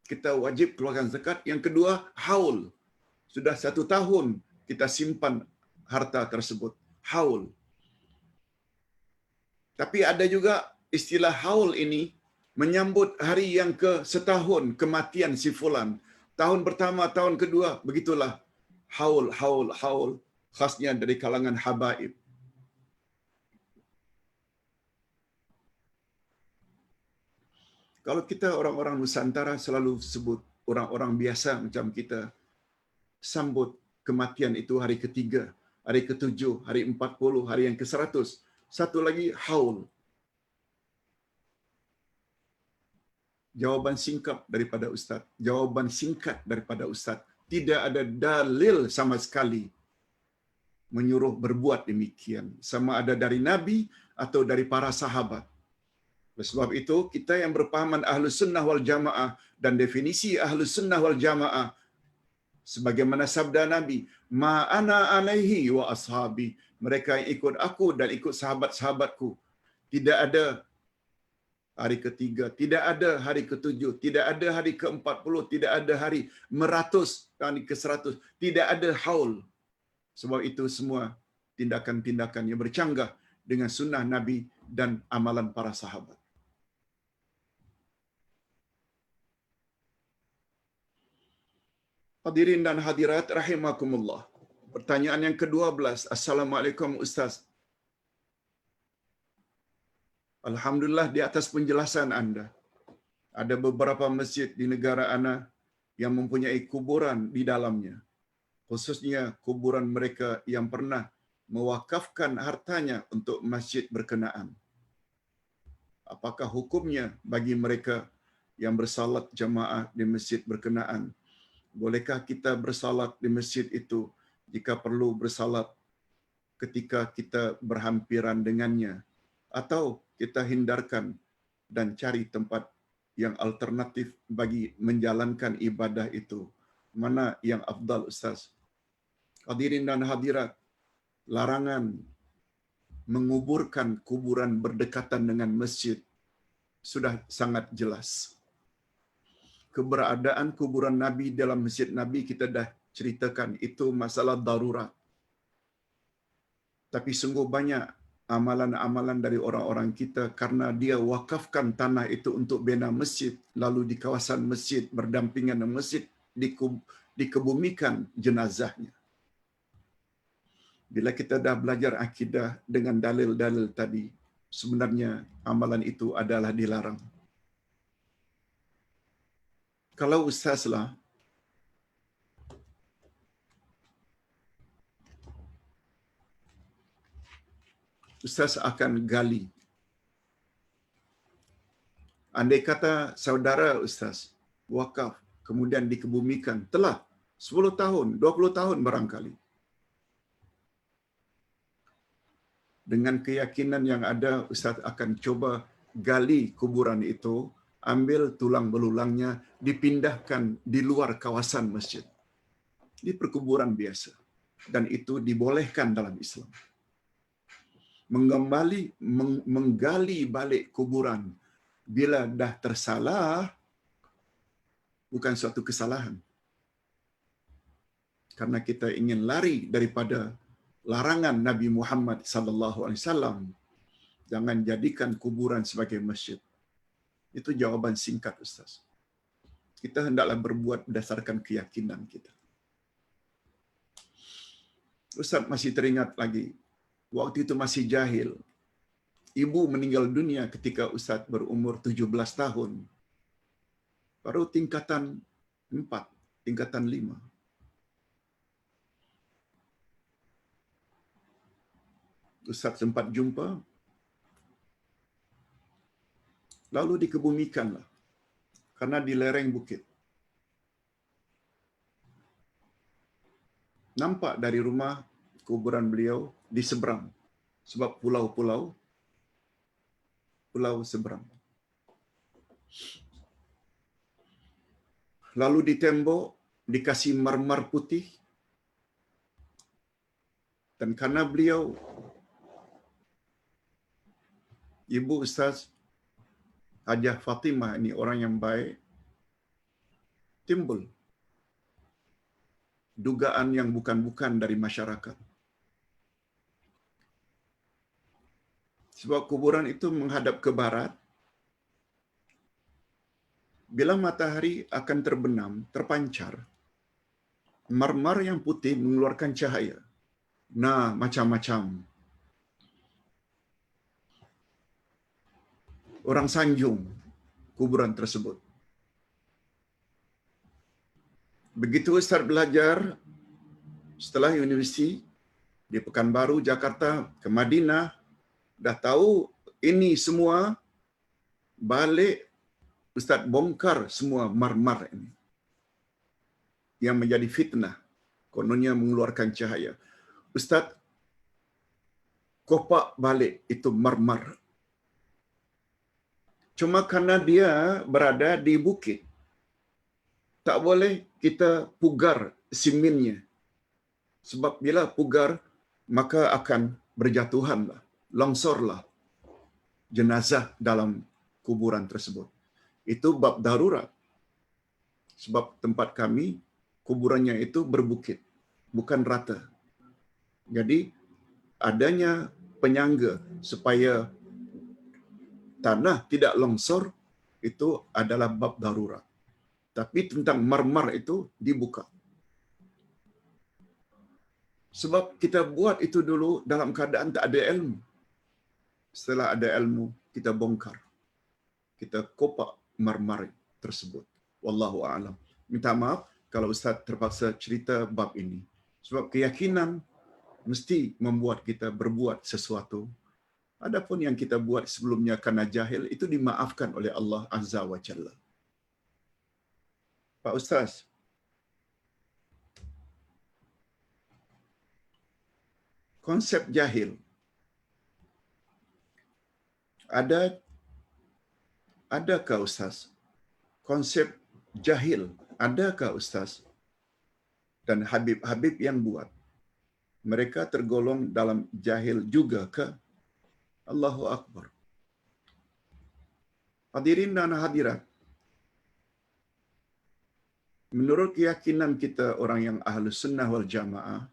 Kita wajib keluarkan zakat. Yang kedua haul. Sudah 1 tahun kita simpan harta tersebut. Haul. Tapi ada juga istilah haul ini menyambut hari yang ke setahun kematian si fulan. Tahun pertama, tahun kedua, begitulah. Haul, haul, haul. Khasnya dari kalangan habaib. Kalau kita orang-orang Nusantara selalu sebut orang-orang biasa macam kita, sambut kematian itu hari ketiga, hari ketujuh, hari 40, hari yang ke-100. Satu lagi, haul. Jawaban singkat daripada Ustaz. Jawaban singkat daripada Ustaz. Tidak ada dalil sama sekali menyuruh berbuat demikian. Sama ada dari Nabi atau dari para sahabat. Sebab itu, kita yang berpahaman Ahlus Sunnah wal Jamaah dan definisi Ahlus Sunnah wal Jamaah sebagaimana sabda Nabi, "Ma ana alaihi wa ashabi." Mereka yang ikut aku dan ikut sahabat-sahabatku. Tidak ada hari ketiga, tidak ada hari ketujuh, tidak ada hari ke-40, tidak ada hari meratus, hari ke-100, tidak ada haul. Sebab itu semua tindakan-tindakan yang bercanggah dengan sunnah Nabi dan amalan para sahabat. Hadirin dan hadirat rahimakumullah. Pertanyaan yang ke-12. Assalamualaikum Ustaz. Alhamdulillah di atas penjelasan anda. Ada beberapa masjid di negara ana yang mempunyai kuburan di dalamnya. Khususnya kuburan mereka yang pernah mewakafkan hartanya untuk masjid berkenaan. Apakah hukumnya bagi mereka yang bersalat jamaah di masjid berkenaan? Bolehkah kita bersalat di masjid itu jika perlu bersalat ketika kita berhampiran dengannya? Atau kita hindarkan dan cari tempat yang alternatif bagi menjalankan ibadah itu? Mana yang afdal Ustaz? Hadirin dan hadirat, larangan menguburkan kuburan berdekatan dengan masjid sudah sangat jelas. Keberadaan kuburan Nabi dalam masjid Nabi kita dah ceritakan, itu masalah darurat. Tapi sungguh banyak amalan-amalan dari orang-orang kita karena dia wakafkan tanah itu untuk bina masjid, lalu di kawasan masjid berdampingan dengan masjid dikebumikan jenazahnya. Bila kita dah belajar akidah dengan dalil-dalil tadi, sebenarnya amalan itu adalah dilarang. Kalau ustaz lah, ustaz akan gali. Andai kata saudara ustaz wakaf, kemudian dikebumikan, telah 10 tahun, 20 tahun barangkali. Dengan keyakinan yang ada, ustaz akan coba gali kuburan itu, ambil tulang belulangnya, dipindahkan di luar kawasan masjid. Di perkuburan biasa. Dan itu dibolehkan dalam Islam. Menggali balik kuburan bila dah tersalah, bukan suatu kesalahan. Karena kita ingin lari daripada larangan Nabi Muhammad sallallahu alaihi wasallam, jangan jadikan kuburan sebagai masjid. Itu jawaban singkat Ustaz. Kita hendaklah berbuat berdasarkan keyakinan kita. Ustaz masih teringat lagi, waktu itu masih jahil. Ibu meninggal dunia ketika Ustaz berumur 17 tahun. Baru tingkatan 4, tingkatan 5. Ustaz sempat jumpa, lalu dikebumikanlah. Karena di lereng bukit. Nampak dari rumah kuburan beliau di seberang. Sebab pulau seberang. Lalu di tembok dikasih marmar putih. Dan karena beliau Ibu Ustaz Hajah Fatimah ini orang yang baik, timbul dugaan yang bukan-bukan dari masyarakat. Sebab kuburan itu menghadap ke barat. Bila matahari akan terbenam, terpancar, marmar yang putih mengeluarkan cahaya. Nah, macam-macam. Orang sanjung kuburan tersebut. Begitu Ustaz belajar setelah universiti di Pekanbaru, Jakarta, ke Madinah, dah tahu ini semua, balik Ustaz bongkar semua marmar ini yang menjadi fitnah, kononnya mengeluarkan cahaya. Ustaz kopak balik itu marmar. Cuma karena dia berada di bukit, tak boleh kita pugar simennya. Sebab bila pugar, maka akan berjatuhanlah, longsorlah jenazah dalam kuburan tersebut. Itu bab darurat. Sebab tempat kami, kuburannya itu berbukit, bukan rata. Jadi, adanya penyangga supaya tanah tidak longsor, itu adalah bab darurat. Tapi tentang marmar itu dibuka. Sebab kita buat itu dulu dalam keadaan tak ada ilmu. Setelah ada ilmu, kita bongkar. Kita kopak marmar tersebut. Wallahu a'lam. Minta maaf kalau Ustaz terpaksa cerita bab ini. Sebab keyakinan mesti membuat kita berbuat sesuatu. Adapun yang kita buat sebelumnya karena jahil, itu dimaafkan oleh Allah Azza wa Jalla. Pak Ustaz, konsep jahil adakah Ustaz? Konsep jahil adakah Ustaz? Dan Habib-habib yang buat, mereka tergolong dalam jahil juga ke? Allahu Akbar. Hadirin dan hadirat, menurut keyakinan kita orang yang Ahlus Sunnah wal Jamaah,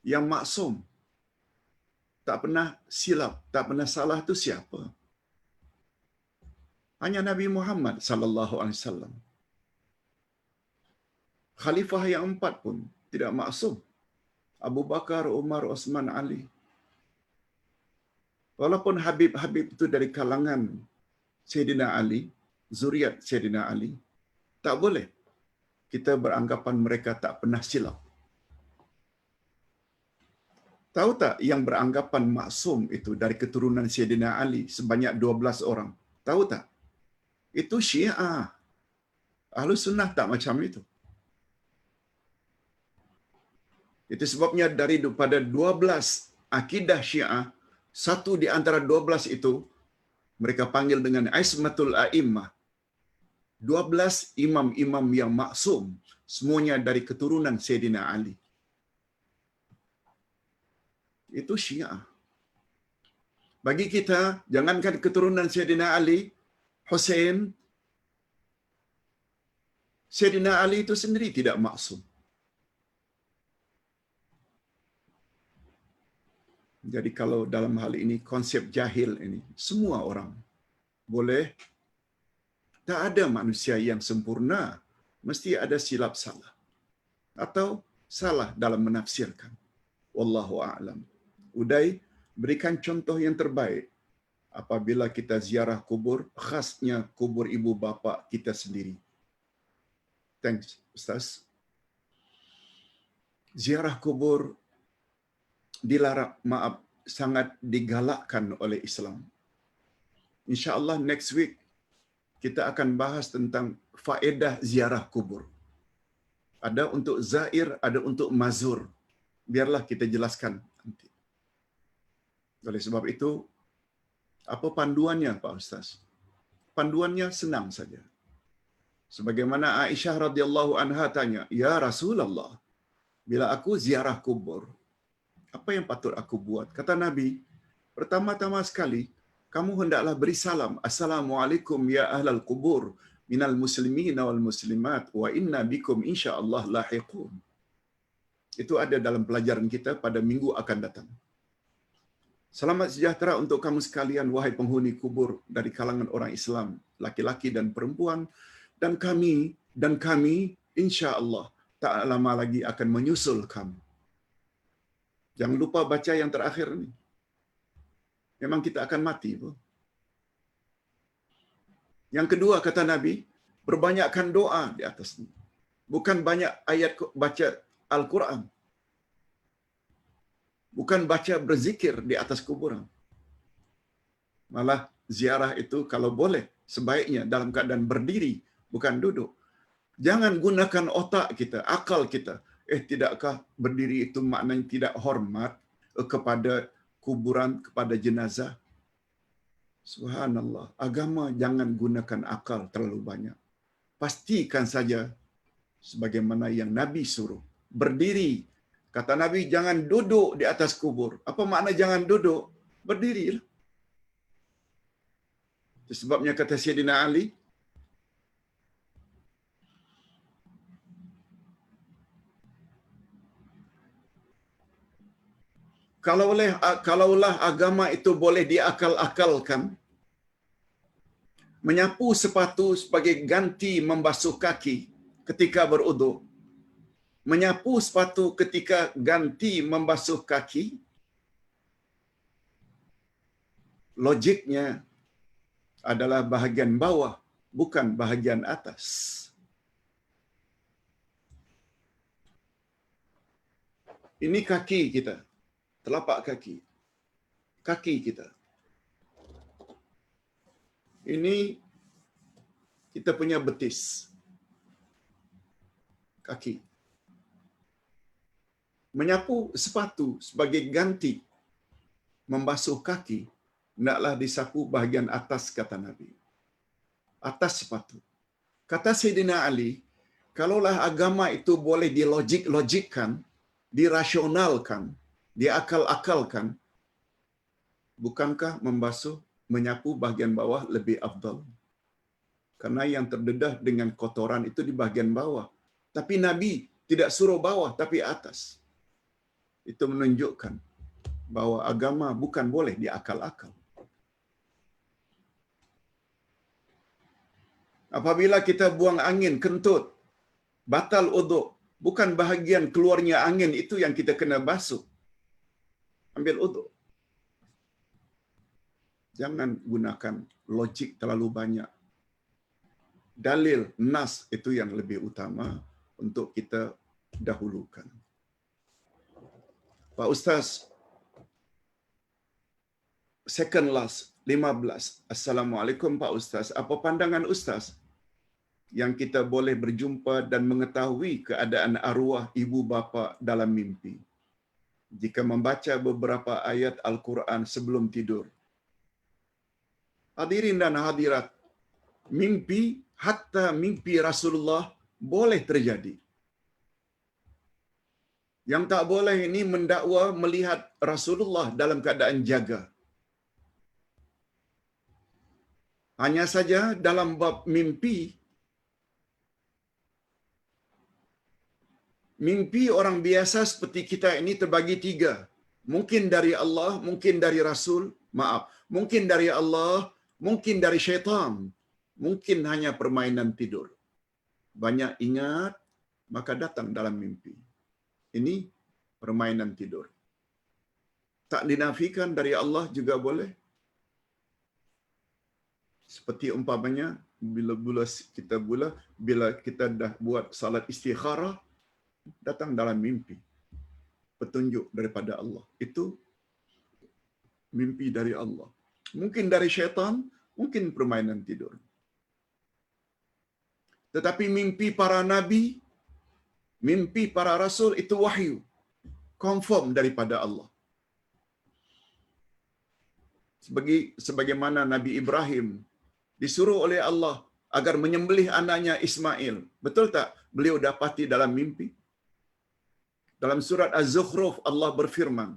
yang maksum, tak pernah silap, tak pernah salah itu siapa? Hanya Nabi Muhammad sallallahu alaihi wasallam. Khalifah yang 4 pun tidak maksum. Abu Bakar, Umar, Osman, Ali. Walaupun Habib-habib itu dari kalangan Sayyidina Ali, zuriat Sayyidina Ali, tak boleh kita beranggapan mereka tak pernah silap. Tahu tak yang beranggapan maksum itu dari keturunan Sayyidina Ali sebanyak 12 orang? Tahu tak? Itu Syiah. Ahlus Sunnah tak macam itu. Itu sebabnya daripada 12 akidah Syiah, satu di antara 12 itu mereka panggil dengan Ismatul A'immah. 12 imam-imam yang maksum, semuanya dari keturunan Sayyidina Ali. Itu Syiah. Bagi kita, jangankan keturunan Sayyidina Ali, Hussein, Sayyidina Ali itu sendiri tidak maksum. Jadi kalau dalam hal ini, konsep jahil ini, semua orang boleh, tak ada manusia yang sempurna, mesti ada silap salah. Atau salah dalam menafsirkan. Wallahu a'lam. Uday, berikan contoh yang terbaik apabila kita ziarah kubur, khasnya kubur ibu bapa kita sendiri. Thanks, Ustaz. Ziarah kubur dilarang, sangat digalakkan oleh Islam. InsyaAllah next week kita akan bahas tentang faedah ziarah kubur. Ada untuk zair, ada untuk mazur. biarlah kita jelaskan nanti. Oleh sebab itu, apa panduannya Pak Ustaz? Panduannya senang saja. Sebagaimana Aisyah radhiyallahu anha tanya, "Ya Rasulullah, bila aku ziarah kubur, apa yang patut aku buat?" Kata Nabi, pertama-tama sekali, kamu hendaklah beri salam, "Assalamualaikum ya ahlal kubur, minal muslimin wal muslimat, wa inna bikum insyaallah lahiqun." Itu ada dalam pelajaran kita pada minggu akan datang. Selamat sejahtera untuk kamu sekalian, wahai penghuni kubur dari kalangan orang Islam, laki-laki dan perempuan, dan kami insya-Allah tak lama lagi akan menyusul kamu. Jangan lupa baca yang terakhir ini. Memang kita akan mati, Bu. Yang kedua kata Nabi, perbanyakkan doa di atasnya. Bukan banyak ayat baca Al-Quran. Bukan baca berzikir di atas kuburan. Malah ziarah itu kalau boleh sebaiknya dalam keadaan berdiri, bukan duduk. Jangan gunakan otak kita, akal kita. Tidakkah berdiri itu maknanya tidak hormat kepada kuburan, kepada jenazah? Subhanallah, agama jangan gunakan akal terlalu banyak. Pastikan saja sebagaimana yang Nabi suruh. Berdiri. Kata Nabi, jangan duduk di atas kubur. Apa makna jangan duduk? Berdirilah. Itu sebabnya kata Sayyidina Ali, kalaulah agama itu boleh diakal-akalkan, menyapu sepatu sebagai ganti membasuh kaki ketika berwuduk, menyapu sepatu ketika ganti membasuh kaki, logiknya adalah bahagian bawah, bukan bahagian atas. Ini kaki kita, telapak kaki, kaki kita. Ini kita punya betis, kaki. Menyapu sepatu sebagai ganti membasuh kaki, hendaklah disapu bahagian atas, kata Nabi. Atas sepatu. Kata Sayyidina Ali, kalaulah agama itu boleh dilogikkan, dirasionalkan, diakal-akalkan, bukankah menyapu bahagian bawah lebih afdal? Karena yang terdedah dengan kotoran itu di bahagian bawah. Tapi Nabi tidak suruh bawah, tapi atas. Itu menunjukkan bahwa agama bukan boleh diakal-akal. Apabila kita buang angin kentut, batal uduk, bukan bahagian keluarnya angin itu yang kita kena basuh. Ambil uduk. Jangan gunakan logik terlalu banyak. Dalil, nas itu yang lebih utama untuk kita dahulukan. Pak Ustaz, second last, 15. Assalamualaikum Pak Ustaz. Apa pandangan Ustaz yang kita boleh berjumpa dan mengetahui keadaan arwah ibu bapa dalam mimpi jika membaca beberapa ayat Al-Quran sebelum tidur? Hadirin dan hadirat, mimpi, hatta mimpi Rasulullah boleh terjadi. Yang tak boleh ini mendakwa melihat Rasulullah dalam keadaan jaga. Hanya saja dalam bab mimpi, mimpi orang biasa seperti kita ini terbagi 3. Mungkin dari Allah, mungkin dari Rasul, mungkin dari Allah, mungkin dari syaitan, mungkin hanya permainan tidur. Banyak ingat, maka datang dalam mimpi. Ini permainan tidur. Tak dinafikan dari Allah juga boleh. Seperti umpamanya, bila kita dah buat salat istikharah, datang dalam mimpi petunjuk daripada Allah. Itu mimpi dari Allah. Mungkin dari syaitan, mungkin permainan tidur. Tetapi mimpi para nabi, mimpi para rasul itu wahyu. confirm daripada Allah. Sebagaimana Nabi Ibrahim disuruh oleh Allah agar menyembelih anaknya Ismail. Betul tak? Beliau dapati dalam mimpi. Dalam surat Az-Zukhruf Allah berfirman,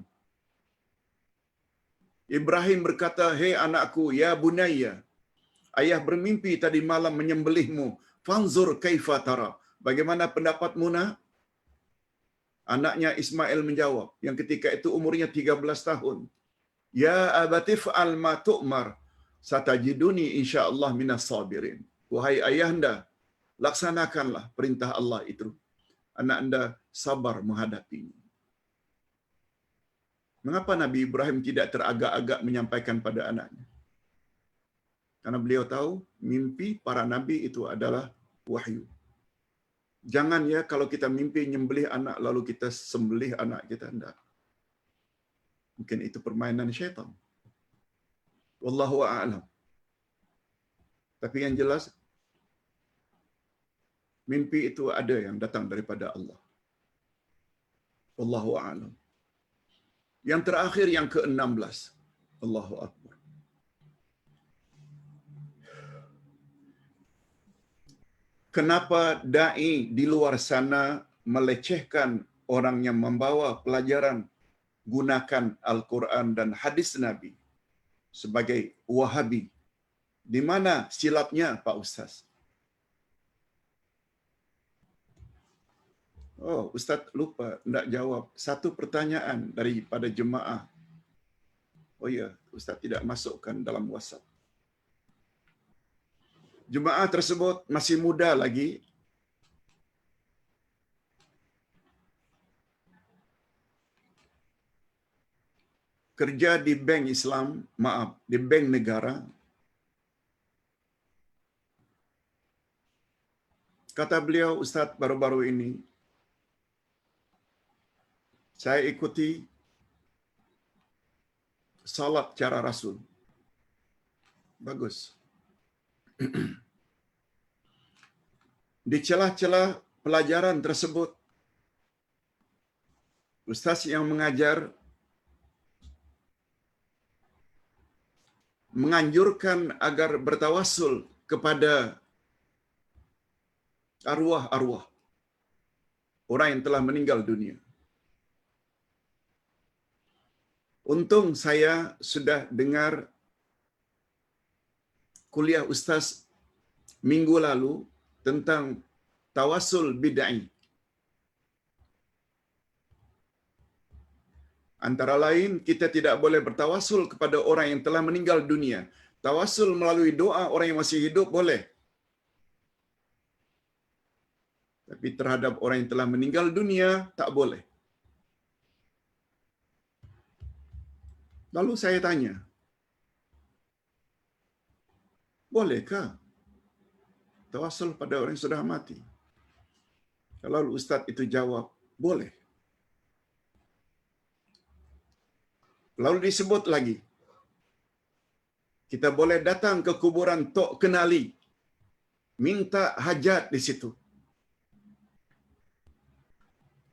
Ibrahim berkata, "Hei anakku, ya bunayya, ayah bermimpi tadi malam menyembelihmu. Fanzur kaifa tara." Bagaimana pendapatmu nak? Anaknya Ismail menjawab, yang ketika itu umurnya 13 tahun. "Ya abatif al ma tu'mar, satajiduni insyaallah minas sabirin." Wahai ayahanda, laksanakanlah perintah Allah itu. Anak anda sabar menghadapinya. Mengapa Nabi Ibrahim tidak teragak-agak menyampaikan pada anaknya? Karena beliau tahu mimpi para nabi itu adalah wahyu. Jangan ya kalau kita mimpi nyembelih anak lalu kita sembelih anak kita, enggak. Mungkin itu permainan syaitan. Wallahu a'lam. Tapi yang jelas mimpi itu ada yang datang daripada Allah. Wallahu a'lam. Yang terakhir yang ke-16. Allahu Akbar. Kenapa dai di luar sana melecehkan orang yang membawa pelajaran gunakan Al-Quran dan hadis Nabi sebagai Wahabi? Di mana silapnya, Pak Ustaz? Oh, Ustaz lupa tidak jawab satu pertanyaan daripada jemaah. Oh ya, Ustaz tidak masukkan dalam WhatsApp. Jemaah tersebut masih muda lagi. Kerja di bank Islam, di bank negara. Kata beliau, Ustaz, baru-baru ini saya ikuti salat cara Rasul. Bagus. Di celah-celah pelajaran tersebut, ustaz yang mengajar menganjurkan agar bertawassul kepada arwah-arwah orang yang telah meninggal dunia. Untung saya sudah dengar kuliah ustaz minggu lalu tentang tawassul bid'ah. Antara lain, kita tidak boleh bertawassul kepada orang yang telah meninggal dunia. Tawassul melalui doa orang yang masih hidup boleh. Tapi terhadap orang yang telah meninggal dunia, tak boleh. Lalu saya tanya, bolehkah tawassul pada orang yang sudah mati? Kalau ustaz itu jawab, boleh. Lalu disebut lagi, kita boleh datang ke kuburan Tok Kenali, minta hajat di situ.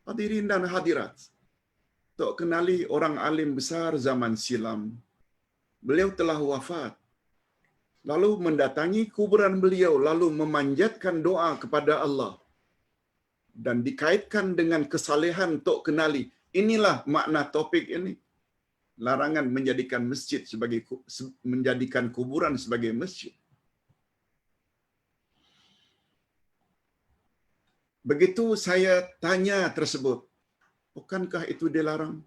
Hadirin dan hadirat, Tok Kenali orang alim besar zaman silam. Beliau telah wafat. Lalu mendatangi kuburan beliau, lalu memanjatkan doa kepada Allah. Dan dikaitkan dengan kesalehan Tok Kenali. Inilah makna topik ini. Larangan menjadikan masjid menjadikan kuburan sebagai masjid. Begitu saya tanya tersebut, bukankah itu dilarang?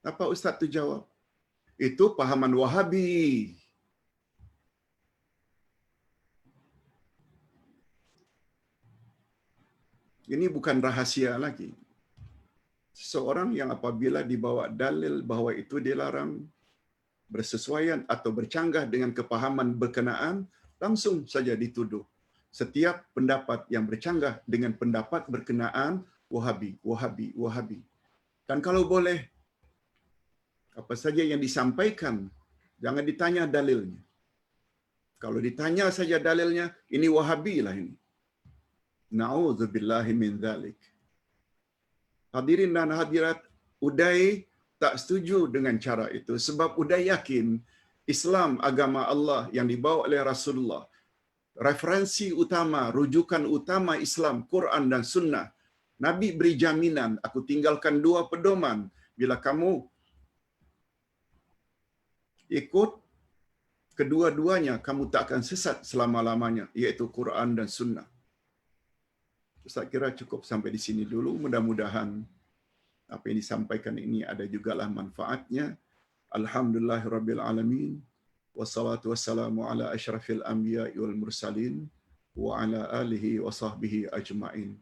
Apa ustaz itu jawab? Itu pahaman Wahabi. Ini bukan rahasia lagi. Seseorang yang apabila dibawa dalil bahawa itu dilarang, bersesuaian atau bercanggah dengan kepahaman berkenaan, langsung saja dituduh. Setiap pendapat yang bercanggah dengan pendapat berkenaan, Wahabi, Wahabi, Wahabi. Dan kalau boleh, apa saja yang disampaikan, jangan ditanya dalilnya. Kalau ditanya saja dalilnya, ini Wahabi lah ini. Na'udzubillahi min dzalik. Hadirin dan hadirat, Uday tak setuju dengan cara itu sebab Uday yakin Islam agama Allah yang dibawa oleh Rasulullah, referensi utama, rujukan utama Islam, Quran dan Sunnah. Nabi beri jaminan, aku tinggalkan 2 pedoman. Bila kamu ikut kedua-duanya, kamu tak akan sesat selama-lamanya, iaitu Quran dan Sunnah. Saya kira cukup sampai di sini dulu. Mudah-mudahan apa yang disampaikan ini ada jugalah manfaatnya. Alhamdulillahirrabbilalamin. Wassalatu wassalamu ala asyrafil anbiya'i wal mursalin wa ala alihi wa sahbihi ajma'in.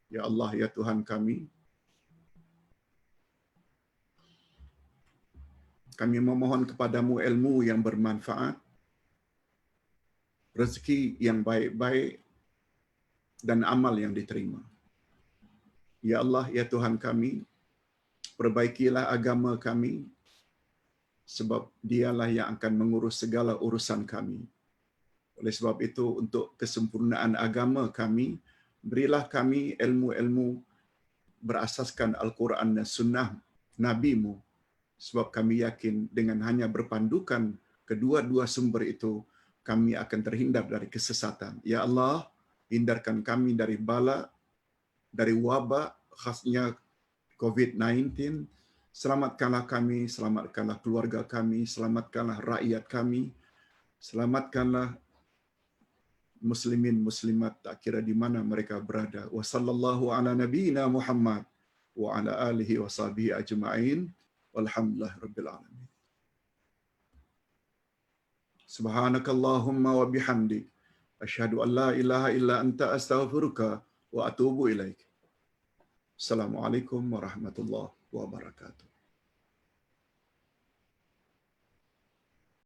Ya Allah, ya Tuhan kami memohon kepadamu ilmu yang bermanfaat, rezeki yang baik-baik, dan amal yang diterima. Ya Allah, ya Tuhan kami, perbaikilah agama kami, sebab dialah yang akan mengurus segala urusan kami. Oleh sebab itu, untuk kesempurnaan agama kami, berilah kami ilmu-ilmu berasaskan Al-Quran dan Sunnah Nabi-Mu, sebab kami yakin dengan hanya berpandukan kedua-dua sumber itu, kami akan terhindar dari kesesatan. Ya Allah, hindarkan kami dari bala, dari wabak, khasnya COVID-19. Selamatkanlah kami, selamatkanlah keluarga kami, selamatkanlah rakyat kami, selamatkanlah muslimin muslimat tak kira di mana mereka berada. Wa sallallahu ala nabiyyina Muhammad wa ala alihi wa sahbihi ajma'in. Walhamdulillahirabbil alamin. Subhanakallahumma wa bihamdik asyhadu an la ilaha illa anta astaghfiruka wa atubu ilaik. Assalamualaikum warahmatullahi wabarakatuh.